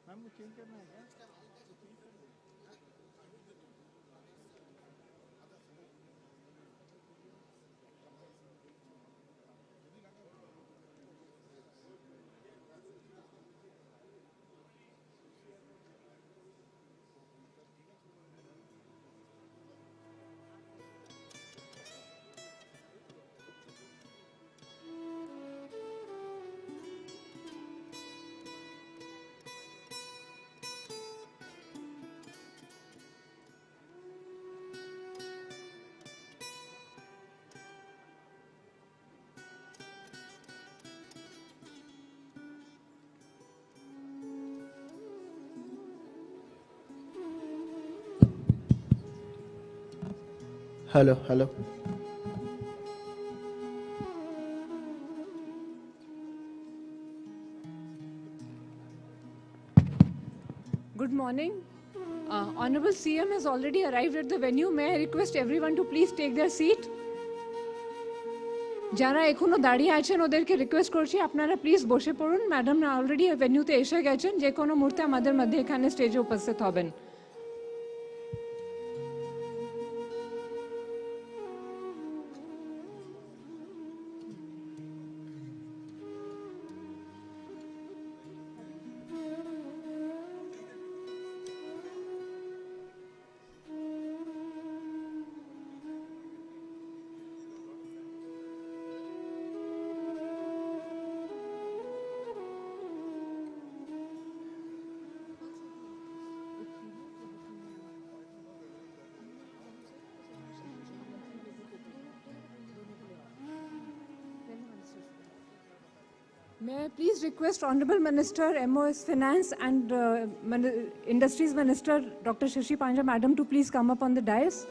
Ma'am वो change करना है क्या? Hello, hello. Good morning. Honorable CM has already arrived at the venue. May I request everyone to please take their seat? যারা এখনো দাঁড়িয়ে আছেন ওদেরকে রিকোয়েস্ট করছি আপনারা প্লিজ বসে পড়ুন ম্যাডাম অলরেডি ভেন্যুতে এসে গেছেন যে কোনো মুহূর্তে আমাদের মধ্যে এখানে স্টেজে উপস্থিত হবেন May I please request Honorable Minister, MOS Finance and Industries Minister, Dr. Shashi Panja Madam to please come up on the dais.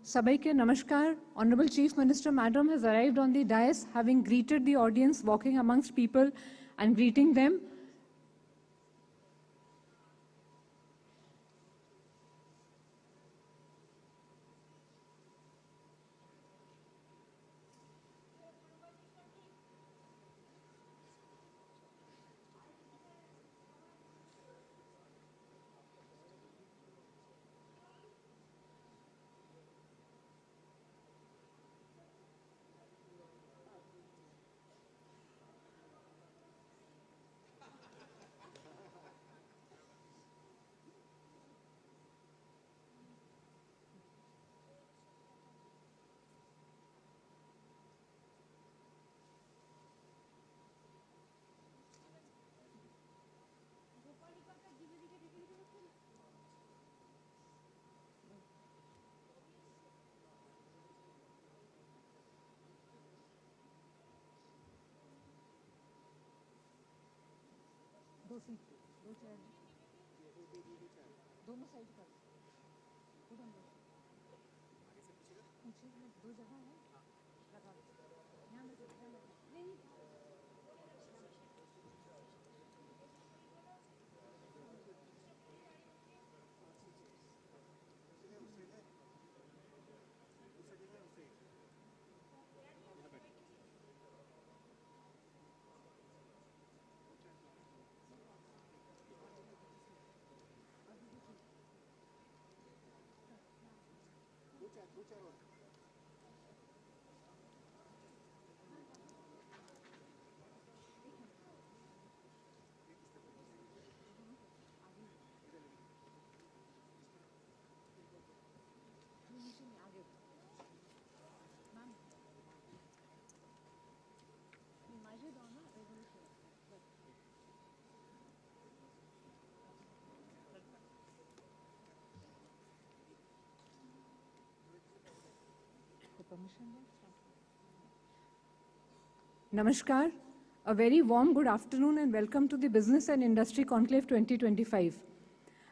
Sabaike Namaskar. Honorable Chief Minister Madam has arrived on the dais, having greeted the audience, walking amongst people and greeting them. दोनों side पर दो जगह है लगा ध्यान नहीं Namaskar. A very warm good afternoon and welcome to the Business and Industry Conclave 2025.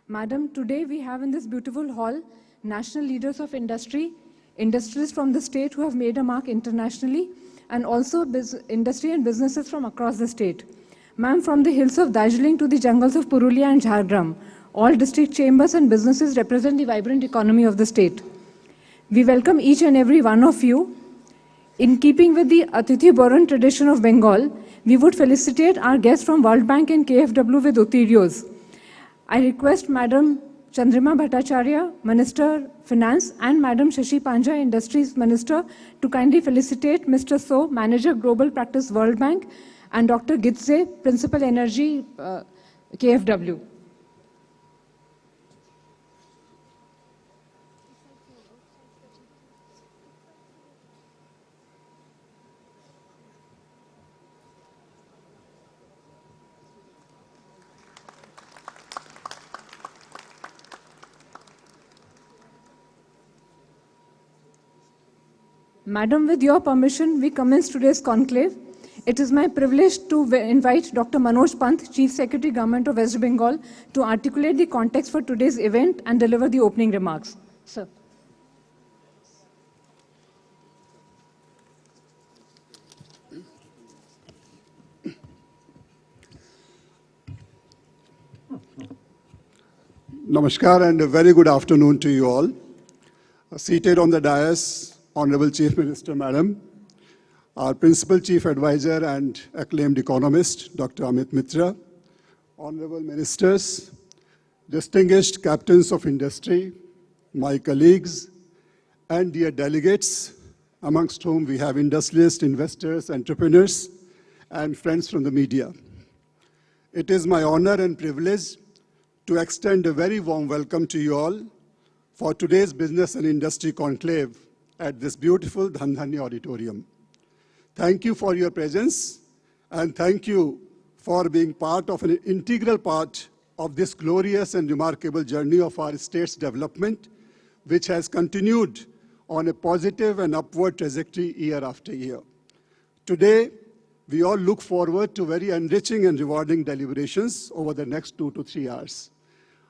Madam, today we have in this beautiful hall national leaders of industry, industries from the state who have made a mark internationally, and also industry and businesses from across the state. Ma'am, from the hills of Darjeeling to the jungles of Purulia and Jhargram, all district chambers and businesses represent the vibrant economy of the state. We welcome each and every one of you. In keeping with the Atithi Boran tradition of Bengal, we would felicitate our guests from World Bank and KFW with Uttirios. I request Madam Chandrima Bhattacharya, Minister Finance, and Madam Shashi Panja, Industries Minister, to kindly felicitate Mr. So, Manager Global Practice World Bank, and Dr. Gitze, Principal Energy KFW. Madam, with your permission, we commence today's conclave. It is my privilege to invite Dr. Manoj Pant, Chief Secretary, Government of West Bengal, to articulate the context for today's event and deliver the opening remarks. Sir. Namaskar and a very good afternoon to you all. Seated on the dais, Honorable Chief Minister, Madam, our Principal Chief Advisor and acclaimed economist, Dr. Amit Mitra, Honorable Ministers, distinguished captains of industry, my colleagues, and dear delegates, amongst whom we have industrialists, investors, entrepreneurs, and friends from the media. It is my honor and privilege to extend a very warm welcome to you all for today's Business and Industry Conclave at this beautiful Dhandhani Auditorium. Thank you for your presence, and thank you for being part of an integral part of this glorious and remarkable journey of our state's development, which has continued on a positive and upward trajectory year after year. Today, we all look forward to very enriching and rewarding deliberations over the next 2 to 3 hours.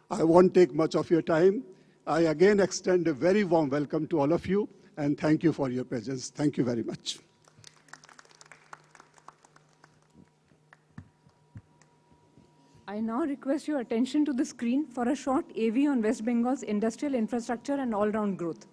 I won't take much of your time. I again extend a very warm welcome to all of you and thank you for your presence. Thank you very much. I now request your attention to the screen for a short AV on West Bengal's industrial infrastructure and all-round growth.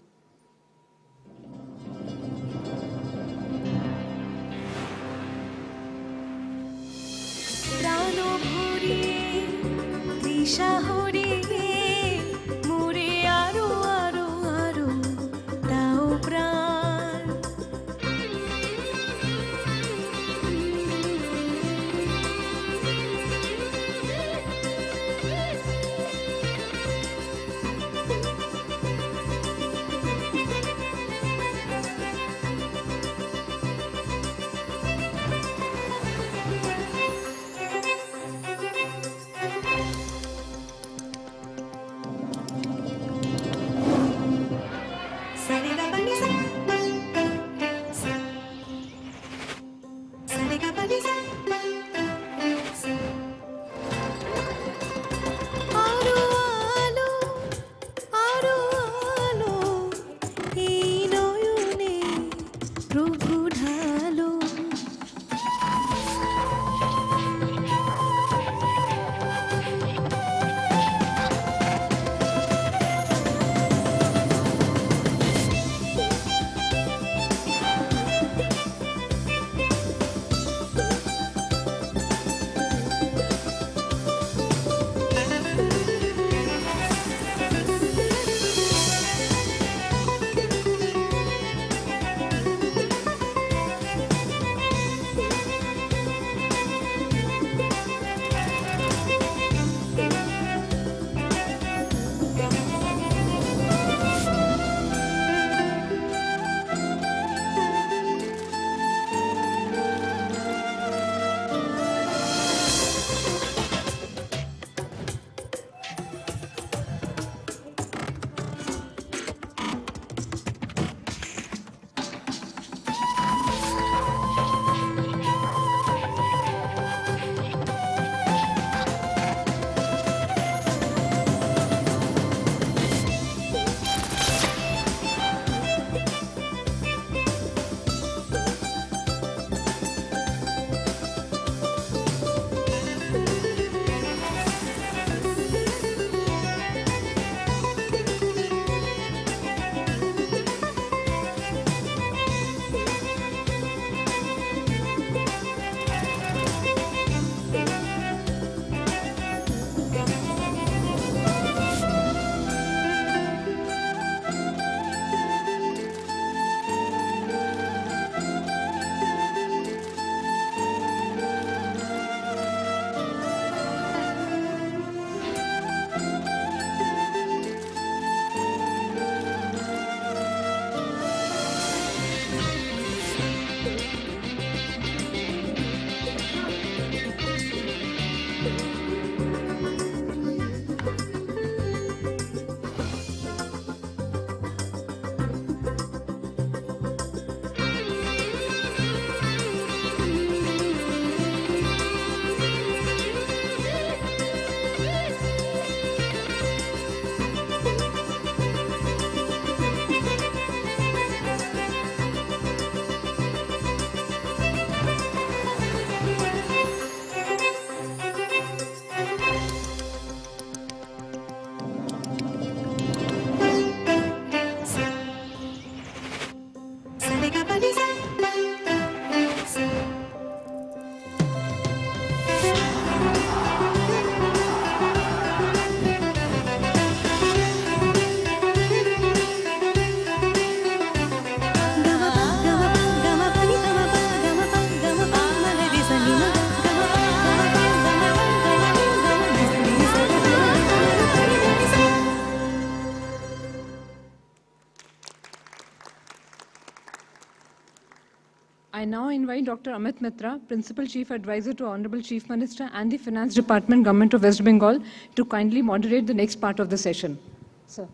I now invite Dr. Amit Mitra, Principal Chief Advisor to Honorable Chief Minister and the Finance Department, Government of West Bengal, to kindly moderate the next part of the session. Sir.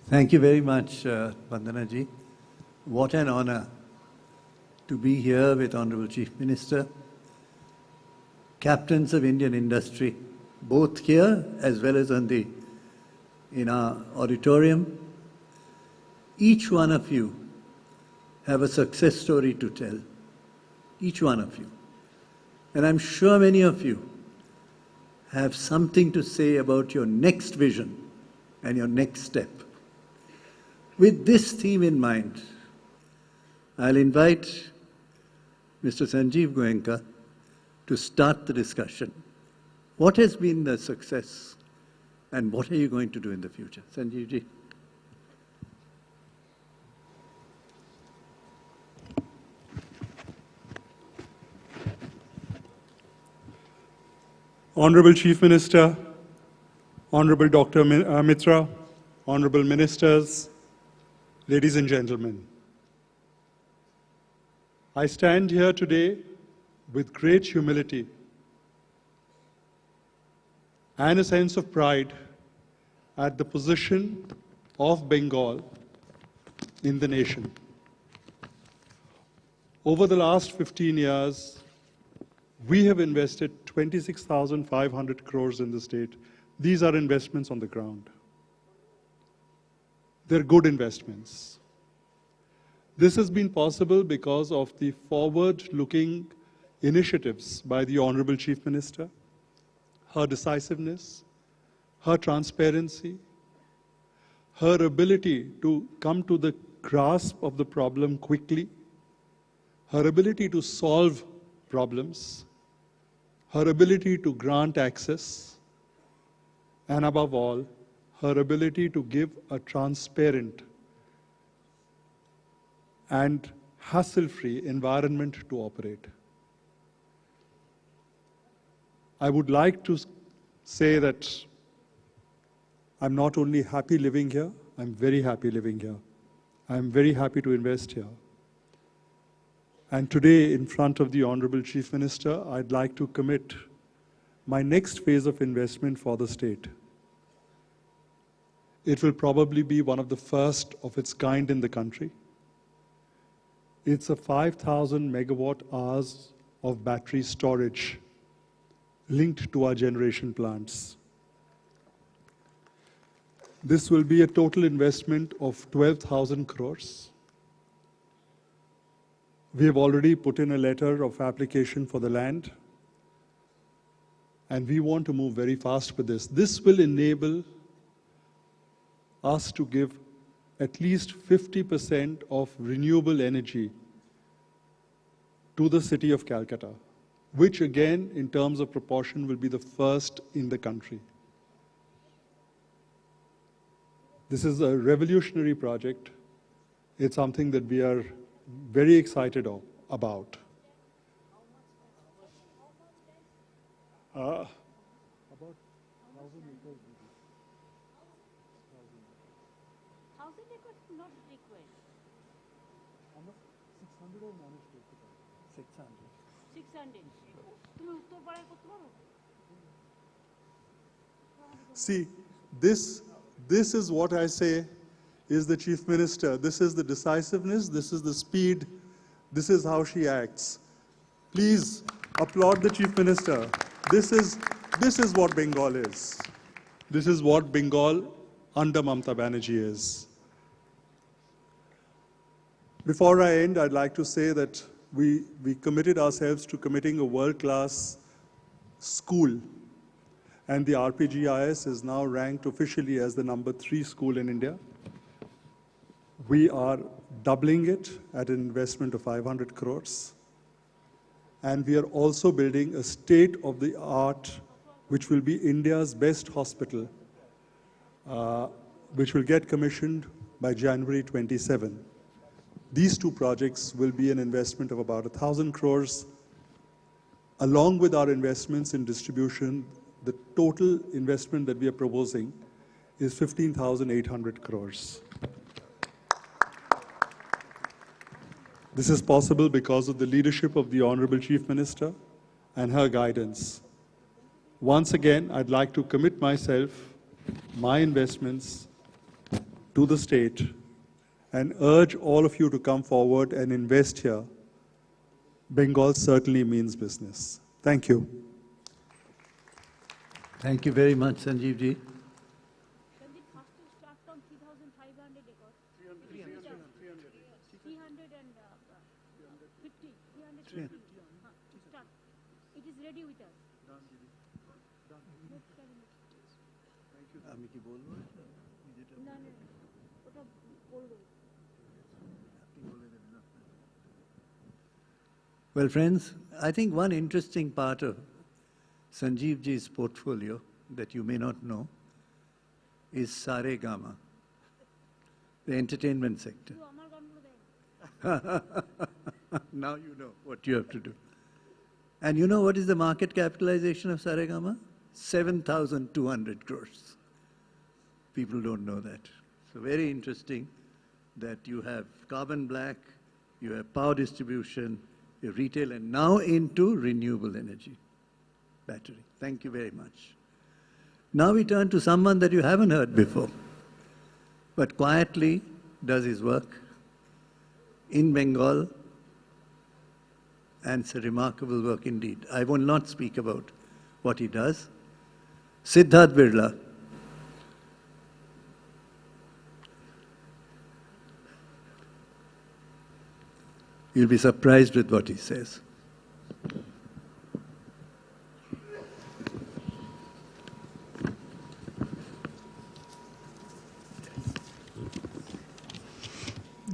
Thank you very much, Vandana ji. What an honor to be here with Honorable Chief Minister, captains of Indian industry, both here as well as on the in our auditorium, each one of you have a success story to tell. Each one of you. And I'm sure many of you have something to say about your next vision and your next step. With this theme in mind, I'll invite Mr. Sanjeev Goenka to start the discussion. What has been the success and what are you going to do in the future? Sanjeev ji. Honorable Chief Minister, Honorable Dr. Mitra, Honorable Ministers, ladies and gentlemen. I stand here today with great humility and a sense of pride at the position of Bengal in the nation. Over the last 15 years, we have invested 26,500 crores in the state. These are investments on the ground. They're good investments. This has been possible because of the forward-looking initiatives by the Honorable Chief Minister, her decisiveness, her transparency, her ability to come to the grasp of the problem quickly, her ability to solve problems, her ability to grant access, and above all, her ability to give a transparent and hassle-free environment to operate. I would like to say that I'm not only happy living here, I'm very happy living here. I'm very happy to invest here. And today, in front of the Honorable Chief Minister, I'd like to commit my next phase of investment for the state. It will probably be one of the first of its kind in the country. It's a 5,000 megawatt hours of battery storage linked to our generation plants. This will be a total investment of 12,000 crores. We have already put in a letter of application for the land, and we want to move very fast with this. This will enable us to give at least 50% of renewable energy to the city of Calcutta, which again, in terms of proportion, will be the first in the country. This is a revolutionary project. It's something that we are very excited about. About 1,000 acres. 1,000 acres not required. How much? 600 or managed to take it? 600. 600. তুমি উত্তরপাড়ায় করতে পারো? See, this is what I say is the Chief Minister. This is the decisiveness, this is the speed, this is how she acts. Please applaud the Chief Minister. This is what Bengal is. This is what Bengal under Mamata Banerjee is. Before I end, I'd like to say that we committed ourselves to committing a world-class school. And the RPGIS is now ranked officially as the #3 school in India. We are doubling it at an investment of 500 crores. And we are also building a state-of-the-art, which will be India's best hospital, which will get commissioned by January 27. These two projects will be an investment of about 1,000 crores. Along with our investments in distribution, the total investment that we are proposing is 15,800 crores. This is possible because of the leadership of the Honorable Chief Minister and her guidance. Once again, I'd like to commit myself, my investments to the state and urge all of you to come forward and invest here. Bengal certainly means business. Thank you. Thank you very much, Sanjeev ji. Sandeep, Yeah. Start. It is ready with us. Next cabinet. আমি কি বলবো? না, না, ওটা বলবো। Well, friends, I think one interesting part of Sanjeev ji's portfolio that you may not know is Sare Gama, the entertainment sector. তুই আমার গানগুলো দেখ। Now you know what you have to do. And you know what is the market capitalization of Saregama? 7,200 crores. People don't know that. So very interesting that you have carbon black, you have power distribution, you have retail, and now into renewable energy, battery. Thank you very much. Now we turn to someone that you haven't heard before, but quietly does his work in Bengal, and it's a remarkable work indeed. I will not speak about what he does. Siddharth Birla. You'll be surprised with what he says.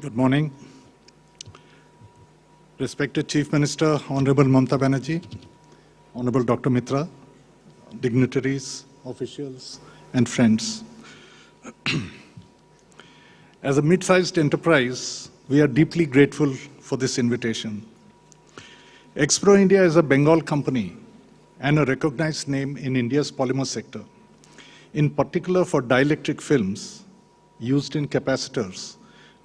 Good morning. Respected Chief Minister, Honorable Mamata Banerjee, Honorable Dr. Mitra, dignitaries, officials, and friends. As a mid-sized enterprise, we are deeply grateful for this invitation. Expro India is a Bengal company and a recognized name in India's polymer sector, in particular for dielectric films used in capacitors,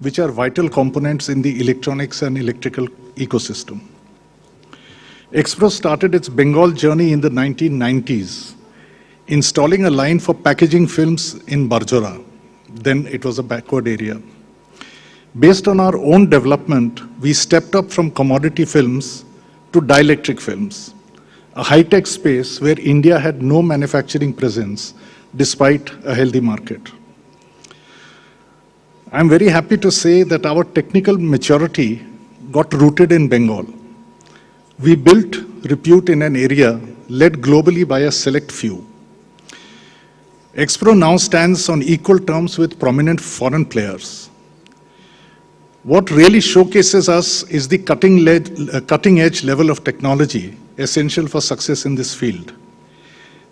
which are vital components in the electronics and electrical ecosystem. Expro started its Bengal journey in the 1990s, installing a line for packaging films in Barjora. Then it was a backward area. Based on our own development, we stepped up from commodity films to dielectric films, a high-tech space where India had no manufacturing presence despite a healthy market. I'm very happy to say that our technical maturity got rooted in Bengal. We built repute in an area led globally by a select few. Expro now stands on equal terms with prominent foreign players. What really showcases us is the cutting-edge level of technology essential for success in this field.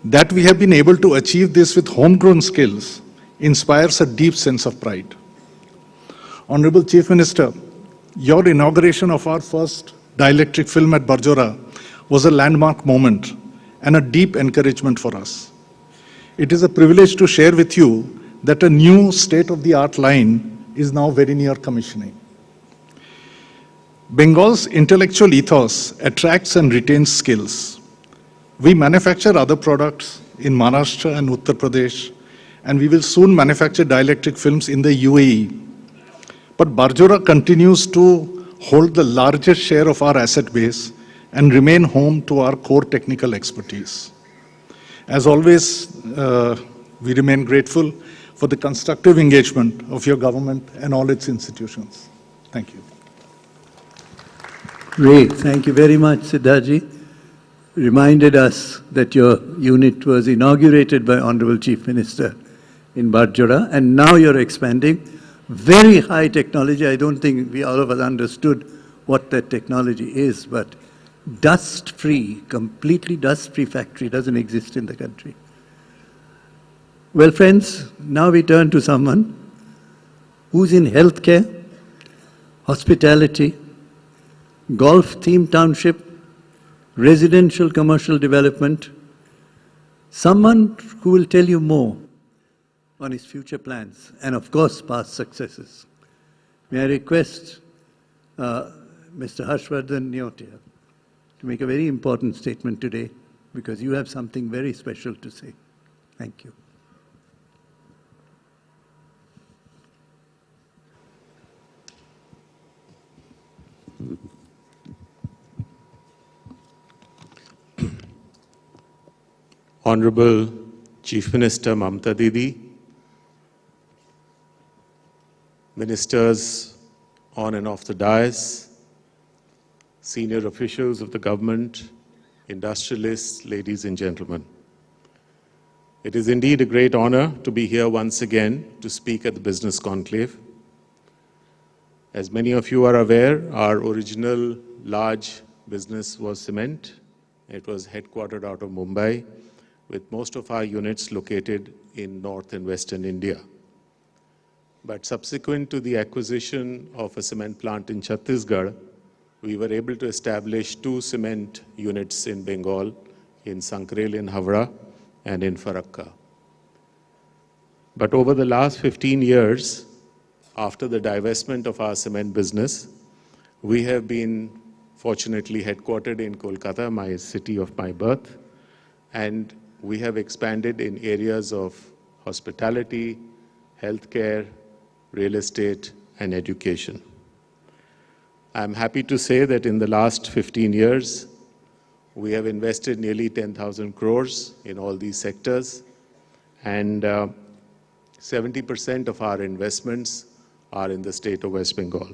That we have been able to achieve this with homegrown skills inspires a deep sense of pride. Honorable Chief Minister, your inauguration of our first dielectric film at Barjora was a landmark moment and a deep encouragement for us. It is a privilege to share with you that a new state-of-the-art line is now very near commissioning. Bengal's intellectual ethos attracts and retains skills. We manufacture other products in Maharashtra and Uttar Pradesh, and we will soon manufacture dielectric films in the UAE. But Barjora continues to hold the largest share of our asset base and remain home to our core technical expertise. As always, we remain grateful for the constructive engagement of your government and all its institutions. Thank you. Great. Thank you very much, Siddharji. Reminded us that your unit was inaugurated by Honorable Chief Minister in Barjora, and now you're expanding. Very high technology. I don't think we all of us understood what that technology is, but dust-free, completely dust-free factory doesn't exist in the country. Well, friends, now we turn to someone who's in healthcare, hospitality, golf-themed township, residential commercial development, someone who will tell you more on his future plans and, of course, past successes. May I request Mr. Harshvardhan Neotia to make a very important statement today, because you have something very special to say. Thank you. Honorable Chief Minister Mamata Didi, ministers on and off the dais, senior officials of the government, industrialists, ladies and gentlemen. It is indeed a great honor to be here once again to speak at the Business Conclave. As many of you are aware, our original large business was cement. It was headquartered out of Mumbai, with most of our units located in North and Western India. But subsequent to the acquisition of a cement plant in Chhattisgarh, we were able to establish 2 cement units in Bengal, in Sankrail in Havra and in Farakka. But over the last 15 years, after the divestment of our cement business, we have been fortunately headquartered in Kolkata, my city of my birth, and we have expanded in areas of hospitality, healthcare, real estate, and education. I'm happy to say that in the last 15 years, we have invested nearly 10,000 crores in all these sectors, and 70% of our investments are in the state of West Bengal.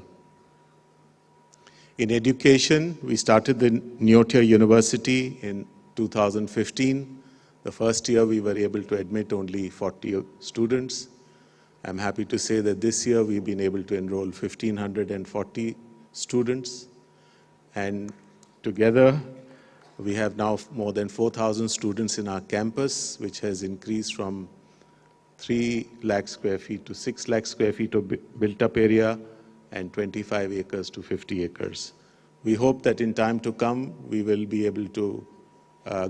In education, we started the Neotia University in 2015. The first year, we were able to admit only 40 students. I'm happy to say that this year, we've been able to enroll 1,540 students. And together, we have now more than 4,000 students in our campus, which has increased from 3 lakh square feet to 6 lakh square feet of built-up area and 25 acres to 50 acres. We hope that in time to come, we will be able to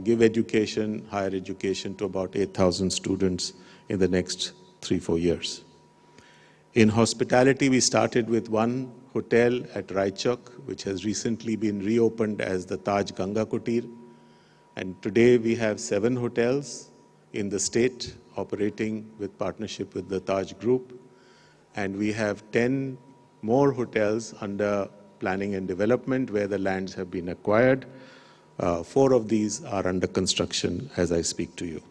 give education, higher education, to about 8,000 students in the next 3-4 years. In hospitality, we started with 1 hotel at Raichok, which has recently been reopened as the Taj Ganga Kutir. And today we have 7 hotels in the state operating with partnership with the Taj Group. And we have 10 more hotels under planning and development where the lands have been acquired. 4 of these are under construction as I speak to you.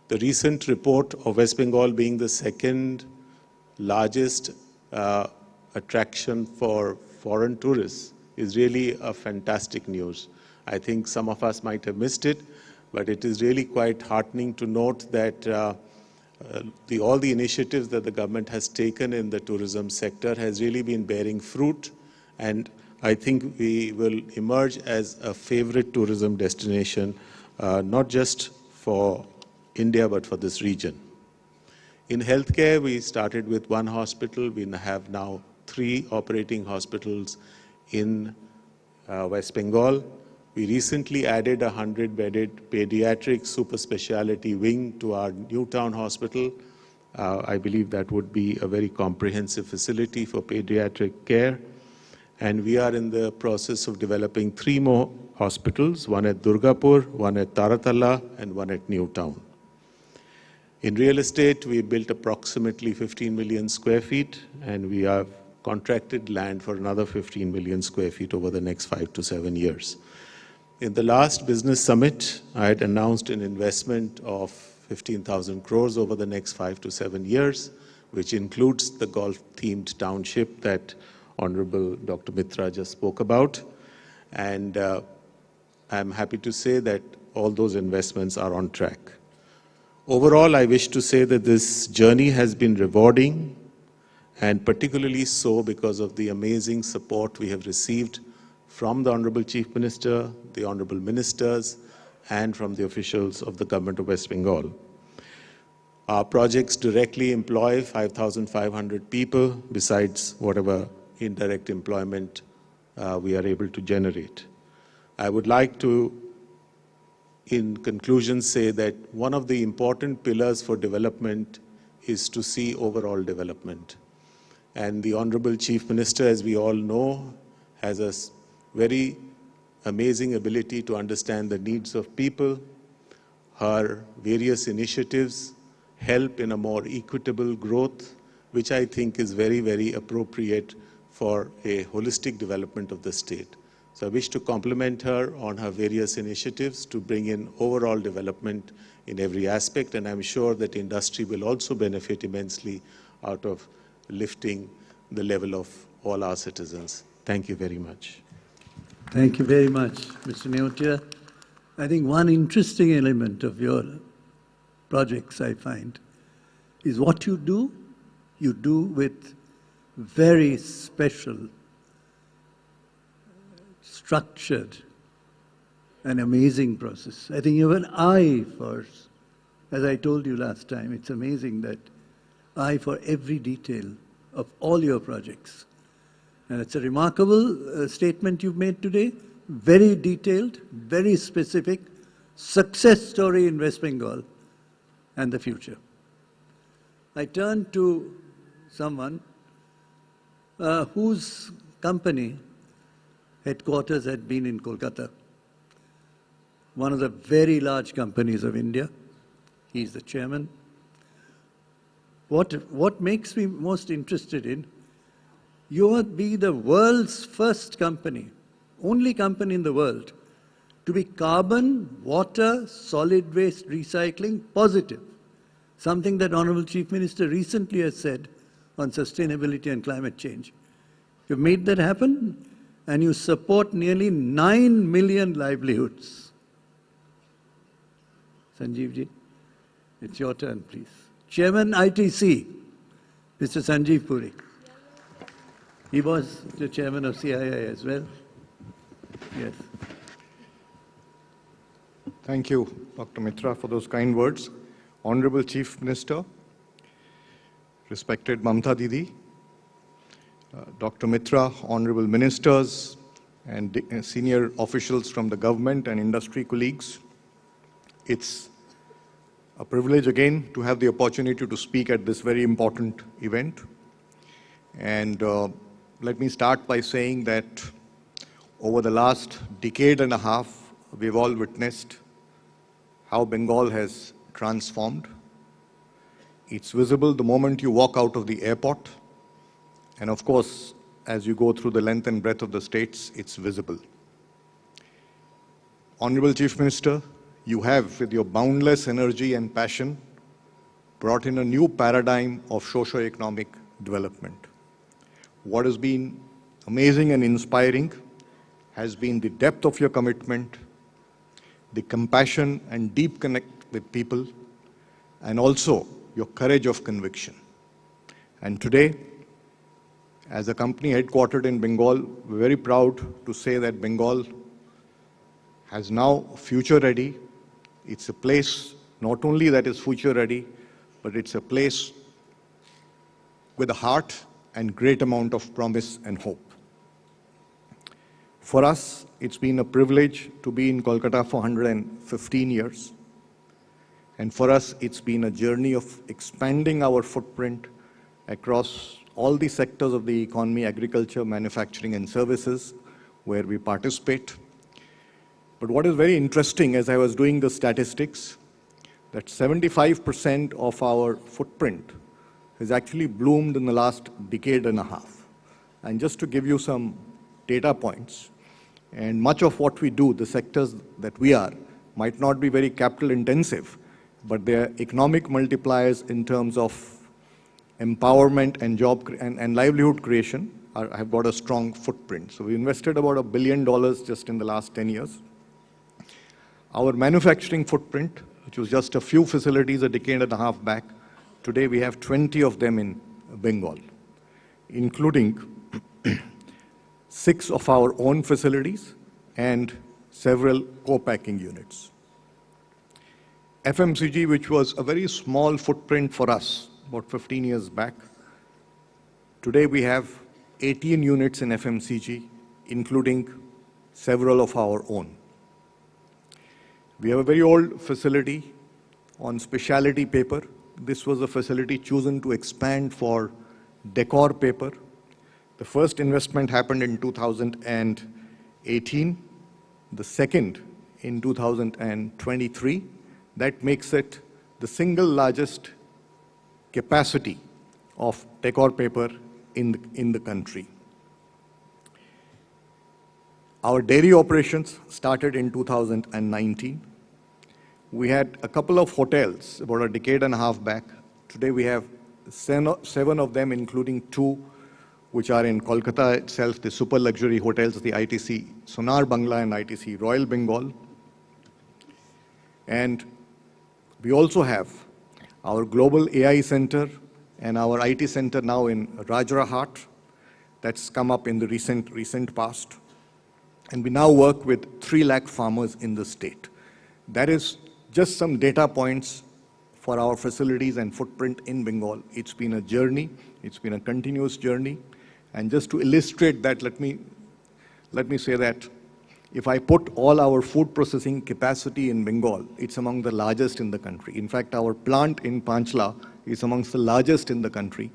The recent report of West Bengal being the second largest attraction for foreign tourists is really a fantastic news. I think some of us might have missed it, but it is really quite heartening to note that all the initiatives that the government has taken in the tourism sector has really been bearing fruit, and I think we will emerge as a favorite tourism destination, not just for India, but for this region. In healthcare, we started with 1 hospital. We have now 3 operating hospitals in West Bengal. We recently added a 100-bedded pediatric super specialty wing to our Newtown hospital. I believe that would be a very comprehensive facility for pediatric care. And we are in the process of developing 3 more hospitals, 1 at Durgapur, 1 at Taratala, and 1 at Newtown. In real estate, we built approximately 15 million square feet, and we have contracted land for another 15 million square feet over the next 5 to 7 years. In the last business summit, I had announced an investment of 15,000 crores over the next 5 to 7 years, which includes the golf-themed township that Honorable Dr. Mitra just spoke about. And I'm happy to say that all those investments are on track. Overall, I wish to say that this journey has been rewarding, and particularly so because of the amazing support we have received from the Honorable Chief Minister, the Honorable Ministers, and from the officials of the Government of West Bengal. Our projects directly employ 5,500 people, besides whatever indirect employment we are able to generate. I would like to, in conclusion, say that one of the important pillars for development is to see overall development. And the Honorable Chief Minister, as we all know, has a very amazing ability to understand the needs of people. Her various initiatives help in a more equitable growth, which I think is very, very appropriate for a holistic development of the state. So I wish to compliment her on her various initiatives to bring in overall development in every aspect, and I'm sure that industry will also benefit immensely out of lifting the level of all our citizens. Thank you very much. Thank you very much, Mr. Neotia. I think one interesting element of your projects, I find, is what you do with very special, structured, and amazing process. I think you have an eye for, as I told you last time, it's amazing that eye for every detail of all your projects. And it's a remarkable statement you've made today, very detailed, very specific, success story in West Bengal and the future. I turn to someone whose company headquarters had been in Kolkata, one of the very large companies of India. He's the chairman. What makes me most interested in, you will be the world's first company, only company in the world, to be carbon, water, solid waste recycling positive. Something that Honorable Chief Minister recently has said on sustainability and climate change. You've made that happen, and you support nearly 9 million livelihoods. Sanjeev ji, it's your turn, please. Chairman ITC, Mr. Sanjeev Puri. He was the chairman of CII as well. Yes. Thank you, Dr. Mitra, for those kind words. Honorable Chief Minister, respected Mamta Didi, Dr. Mitra, honorable ministers, and senior officials from the government and industry colleagues, it's a privilege again to have the opportunity to speak at this very important event. And let me start by saying that over the last decade and a half, we've all witnessed how Bengal has transformed. It's visible the moment you walk out of the airport, and of course, as you go through the length and breadth of the states, it's visible. Honorable Chief Minister, you have, with your boundless energy and passion, brought in a new paradigm of socio-economic development. What has been amazing and inspiring has been the depth of your commitment, the compassion and deep connect with people, and also your courage of conviction. And today, as a company headquartered in Bengal, we're very proud to say that Bengal has now future ready. It's a place not only that is future ready, but it's a place with a heart and great amount of promise and hope. For us, it's been a privilege to be in Kolkata for 115 years. And for us, it's been a journey of expanding our footprint across all the sectors of the economy, agriculture, manufacturing, and services, where we participate. But what is very interesting, as I was doing the statistics, that 75% of our footprint has actually bloomed in the last decade and a half. And just to give you some data points, and much of what we do, the sectors that we are, might not be very capital intensive, but their economic multipliers in terms of empowerment and job and livelihood creation have got a strong footprint. So we invested about $1 billion just in the last 10 years. Our manufacturing footprint, which was just a few facilities a decade and a half back, today we have 20 of them in Bengal, including 6 of our own facilities and several co-packing units. FMCG, which was a very small footprint for us about 15 years back, today we have 18 units in FMCG, including several of our own. We have a very old facility on specialty paper. This was a facility chosen to expand for decor paper. The first investment happened in 2018, the second in 2023. That makes it the single largest capacity of decor paper in the country. Our dairy operations started in 2019. We had a couple of hotels about a decade and a half back. Today we have 7 of them, including 2 which are in Kolkata itself, the super luxury hotels, the ITC Sonar Bangla and ITC Royal Bengal. And we also have our global AI center and our IT center now in Rajrahat. That's come up in the recent past. And we now work with 3 lakh farmers in the state. That is just some data points for our facilities and footprint in Bengal. It's been a journey. It's been a continuous journey. And just to illustrate that, let me say that if I put all our food processing capacity in Bengal, it's among the largest in the country. In fact, our plant in Panchla is amongst the largest in the country.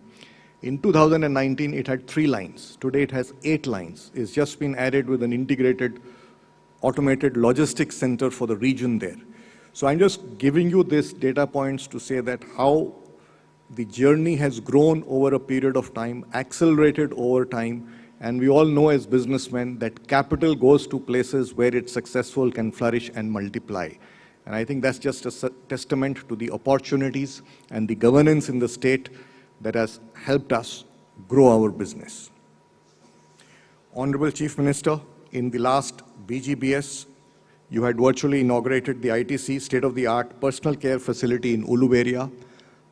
In 2019, it had 3 lines. Today, it has 8 lines. It's just been added with an integrated, automated logistics center for the region there. So I'm just giving you these data points to say that how the journey has grown over a period of time, accelerated over time, and we all know as businessmen that capital goes to places where it's successful, can flourish and multiply. And I think that's just a testament to the opportunities and the governance in the state that has helped us grow our business. Honorable Chief Minister, in the last BGBS, you had virtually inaugurated the ITC state-of-the-art personal care facility in Uluberia.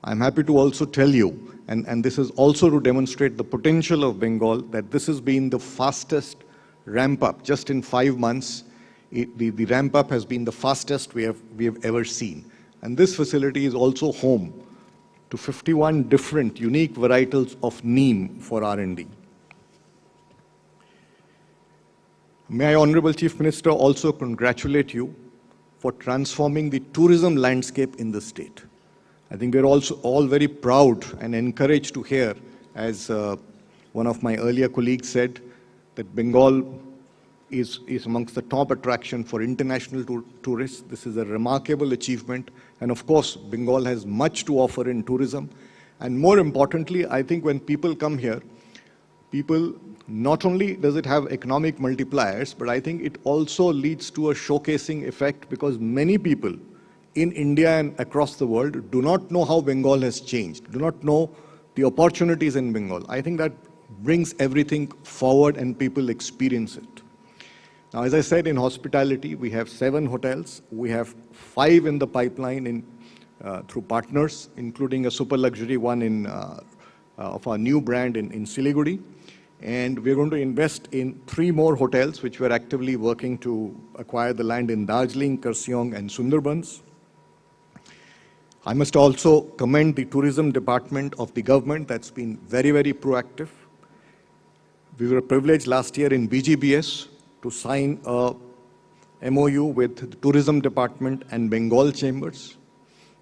I'm happy to also tell you, and this is also to demonstrate the potential of Bengal, that this has been the fastest ramp-up. Just in 5 months, the ramp-up has been the fastest we have ever seen. And this facility is also home to 51 different unique varietals of neem for R&D. May I, Honorable Chief Minister, also congratulate you for transforming the tourism landscape in the state. I think we're also all very proud and encouraged to hear, as one of my earlier colleagues said, that Bengal is amongst the top attraction for international tourists. This is a remarkable achievement. And of course, Bengal has much to offer in tourism. And more importantly, I think when people come here, people, not only does it have economic multipliers, but I think it also leads to a showcasing effect, because many people in India and across the world do not know how Bengal has changed, do not know the opportunities in Bengal. I think that brings everything forward and people experience it. Now, as I said, in hospitality, we have 7 hotels. We have 5 in the pipeline through partners, including a super luxury one of our new brand in Siliguri. And we're going to invest in 3 more hotels, which we're actively working to acquire the land in Darjeeling, Kurseong, and Sundarbans. I must also commend the tourism department of the government that's been very, very proactive. We were privileged last year in BGBS to sign a MOU with the tourism department and Bengal chambers.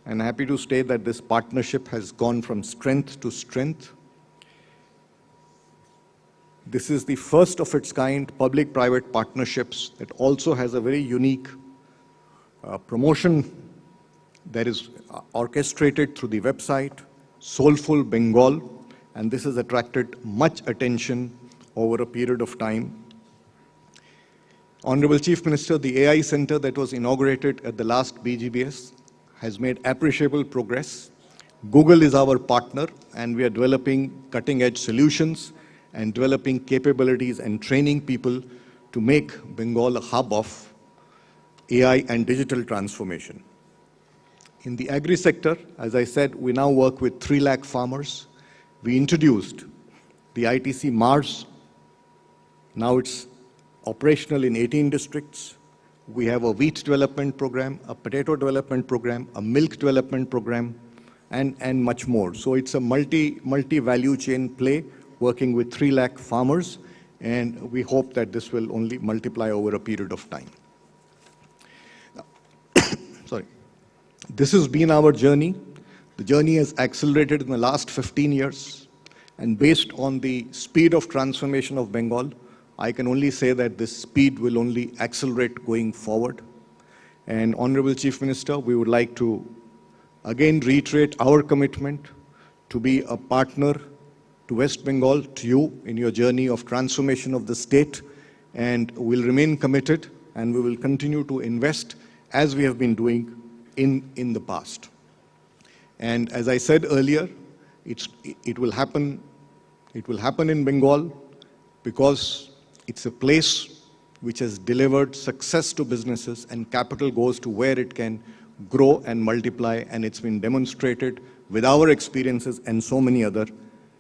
And I'm happy to state that this partnership has gone from strength to strength. This is the first of its kind public-private partnerships that also has a very unique promotion that is orchestrated through the website, Soulful Bengal, and this has attracted much attention over a period of time. Honorable Chief Minister, the AI Center that was inaugurated at the last BGBS has made appreciable progress. Google is our partner, and we are developing cutting-edge solutions and developing capabilities and training people to make Bengal a hub of AI and digital transformation. In the agri sector, as I said, we now work with 3 lakh farmers. We introduced the ITC Mars. Now it's operational in 18 districts. We have a wheat development program, a potato development program, a milk development program, and much more. So it's a multi-value chain play working with 3 lakh farmers, and we hope that this will only multiply over a period of time. Sorry. This has been our journey. The journey has accelerated in the last 15 years, and based on the speed of transformation of Bengal, I can only say that this speed will only accelerate going forward. And Honorable Chief Minister, we would like to again reiterate our commitment to be a partner to West Bengal, to you in your journey of transformation of the state, and we'll remain committed and we will continue to invest as we have been doing in the past. And as I said earlier, it will happen It will happen in Bengal because it's a place which has delivered success to businesses, and capital goes to where it can grow and multiply, and it's been demonstrated with our experiences and so many other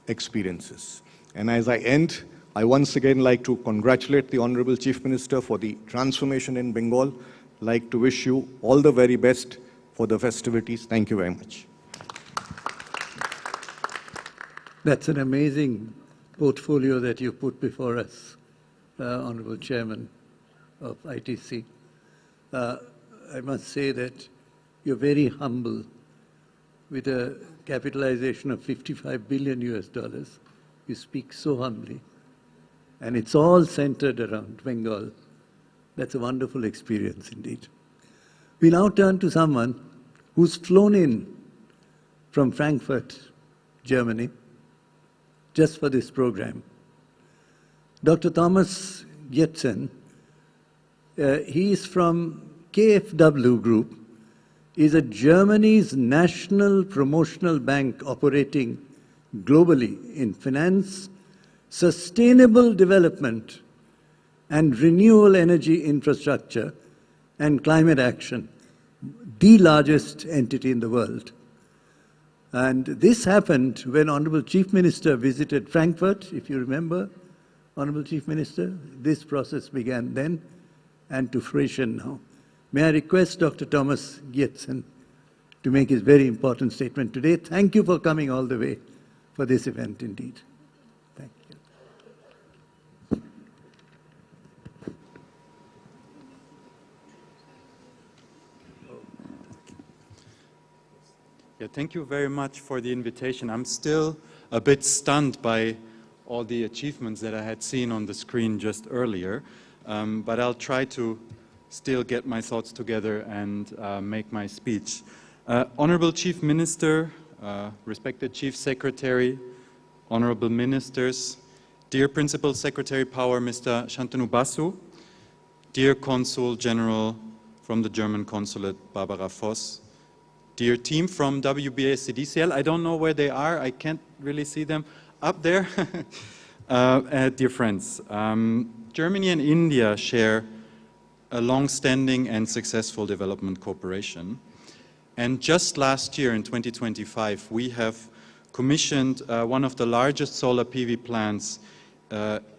experiences. And as I end, I once again like to congratulate the Honorable Chief Minister for the transformation in Bengal. Like to wish you all the very best for the festivities. Thank you very much. That's an amazing portfolio that you put before us, Honorable Chairman of ITC. I must say that you're very humble. With a capitalization of $55 billion US, you speak so humbly. And it's all centered around Bengal. That's a wonderful experience indeed. We now turn to someone who's flown in from Frankfurt, Germany, just for this program. Dr. Thomas Gietzen, he is from KfW Group, is a Germany's national promotional bank operating globally in finance, sustainable development, and renewable energy infrastructure and climate action, the largest entity in the world. And this happened when Honorable Chief Minister visited Frankfurt, if you remember, Honorable Chief Minister. This process began then and to fruition now. May I request Dr. Thomas Gietzen to make his very important statement today. Thank you for coming all the way for this event indeed. Thank you. Yeah, thank you very much for the invitation. I'm still a bit stunned by all the achievements that I had seen on the screen just earlier, but I'll try to still get my thoughts together and make my speech. Honorable Chief Minister, respected Chief Secretary, Honorable Ministers, dear Principal Secretary Power, Mr. Shantanu Basu, dear Consul General from the German Consulate, Barbara Voss, dear team from WBA-CDCL, I don't know where they are, I can't really see them, up there, dear friends. Germany and India share a long-standing and successful development cooperation. And just last year, in 2025, we have commissioned one of the largest solar PV plants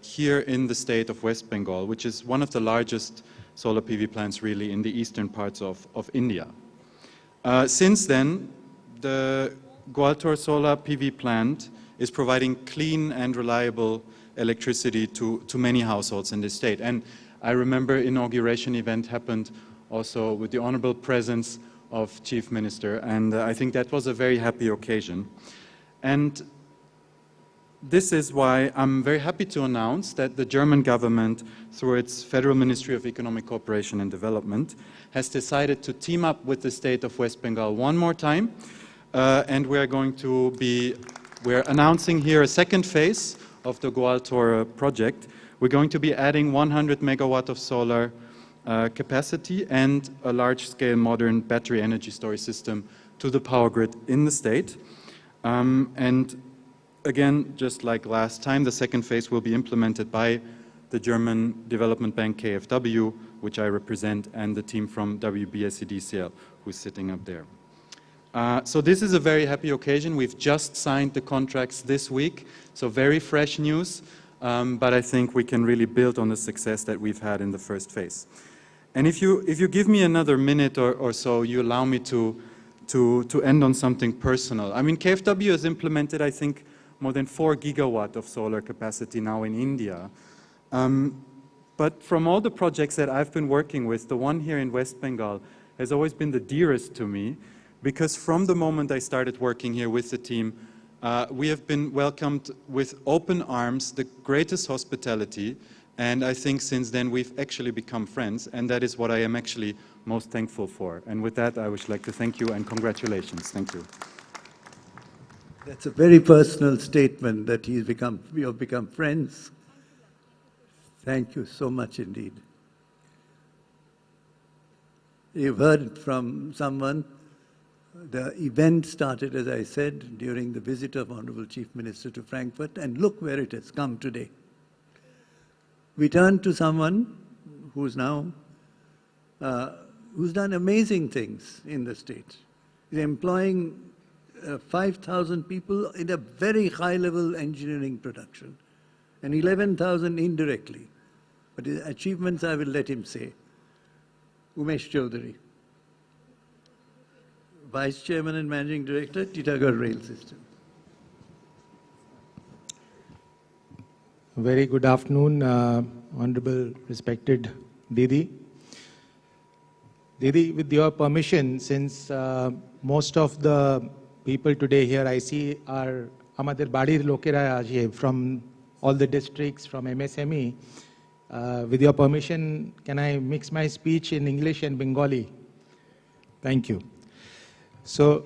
here in the state of West Bengal, which is one of the largest solar PV plants really in the eastern parts of India. Since then, the Gwaltor solar PV plant is providing clean and reliable electricity to many households in the state. And I remember inauguration event happened also with the honorable presence of Chief Minister, and I think that was a very happy occasion. And this is why I'm very happy to announce that the German government, through its Federal Ministry of Economic Cooperation and Development, has decided to team up with the state of West Bengal one more time, and we're announcing here a second phase of the Gwaltor project. We're going to be adding 100 megawatt of solar capacity and a large-scale modern battery energy storage system to the power grid in the state. And again, just like last time, the second phase will be implemented by the German Development Bank KfW, which I represent, and the team from WBA-CDCL, who's sitting up there. So this is a very happy occasion. We've just signed the contracts this week, so very fresh news. But I think we can really build on the success that we've had in the first phase. And if you give me another minute or so, you allow me to end on something personal. I mean, KfW has implemented, I think, more than 4 gigawatt of solar capacity now in India. But from all the projects that I've been working with, the one here in West Bengal has always been the dearest to me, because from the moment I started working here with the team, we have been welcomed with open arms, the greatest hospitality, and I think since then we've actually become friends, and that is what I am actually most thankful for. And with that, I would like to thank you and congratulations. Thank you. That's a very personal statement that we have become friends. Thank you so much indeed. You've heard from someone The event started, as I said, during the visit of Honorable Chief Minister to Frankfurt, and look where it has come today. We turn to someone who's now, who's done amazing things in the state. He's employing 5,000 people in a very high-level engineering production, and 11,000 indirectly. But his achievements, I will let him say. Umesh Chaudhary, Vice Chairman and Managing Director, Titagarh Rail System. Very good afternoon, Honorable Respected Didi. Didi, with your permission, since most of the people today here I see are Amader Badir Lokera from all the districts, from MSME, with your permission, can I mix my speech in English and Bengali? Thank you. So,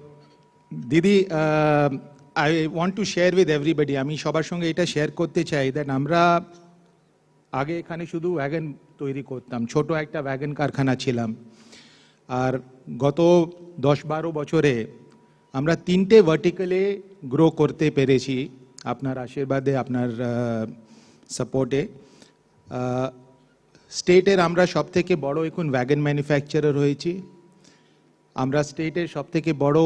Didi, I want to share with everybody, আমি সবার সঙ্গে এটা share করতে চাই that আমরা আগে এখানে শুধু ওয়াগন তৈরি করতাম, ছোট একটা ওয়াগন কারখানা ছিলাম। আর গত 10-12 বছরে আমরা 3টে ভার্টিক্যালে গ্রো করতে পেরেছি আপনার আশীর্বাদে, আপনার সাপোর্টে। স্টেটের আমরা সবথেকে বড় এখন ওয়াগন ম্যানুফ্যাকচারার হয়েছি। আমরা স্টেটের সবথেকে বড়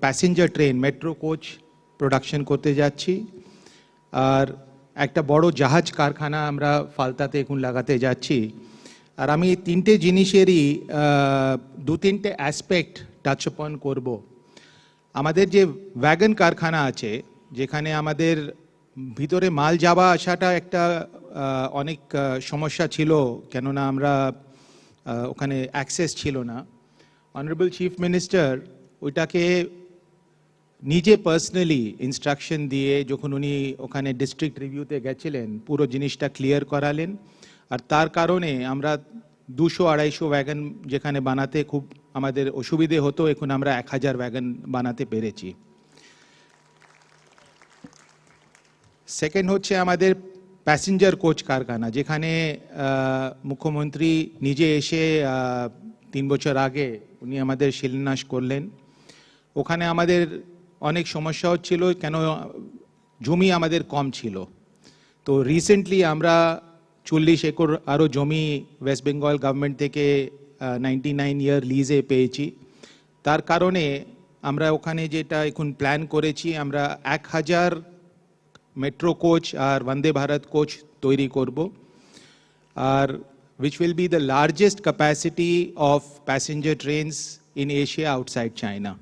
passenger train metro coach production করতে যাচ্ছি। আর একটা বড় জাহাজ কারখানা আমরা ফালতাতে এখন লাগাতে যাচ্ছি। আর আমি 3টে জিনিসেরই 2-3টে অ্যাসপেক্ট টাচ অন করব। আমাদের যে ওয়াগন কারখানা আছে, যেখানে আমাদের ভিতরে মাল যাওয়া আসাটা একটা অনেক সমস্যা ছিল, কেননা আমরা ওখানে অ্যাক্সেস ছিল না। অনারেবল চিফ মিনিস্টার ওইটাকে নিজে পার্সোনালি ইনস্ট্রাকশন দিয়ে যখন উনি ওখানে ডিস্ট্রিক্ট রিভিউতে গেছিলেন, পুরো জিনিসটা ক্লিয়ার করালেন। আর তার কারণে আমরা 200-250 ওয়াগন যেখানে বানাতে খুব আমাদের অসুবিধে হতো, এখন আমরা 1000 ওয়াগন বানাতে পেরেছি। সেকেন্ড হচ্ছে আমাদের প্যাসেঞ্জার কোচ কারখানা, যেখানে মুখ্যমন্ত্রী নিজে এসে 3 বছর আগে উনি আমাদের শিলান্যাস করলেন। ওখানে আমাদের অনেক সমস্যা হচ্ছিল, কেন জমি আমাদের কম ছিল। তো রিসেন্টলি আমরা 40 একর আরও জমি ওয়েস্ট বেঙ্গল গভর্নমেন্ট থেকে 99 ইয়ার লিজে পেয়েছি। তার কারণে আমরা ওখানে যেটা এখন প্ল্যান করেছি, আমরা 1000 মেট্রো কোচ আর বন্দে ভারত কোচ তৈরি করব, আর which will be the largest capacity of passenger trains in Asia outside China.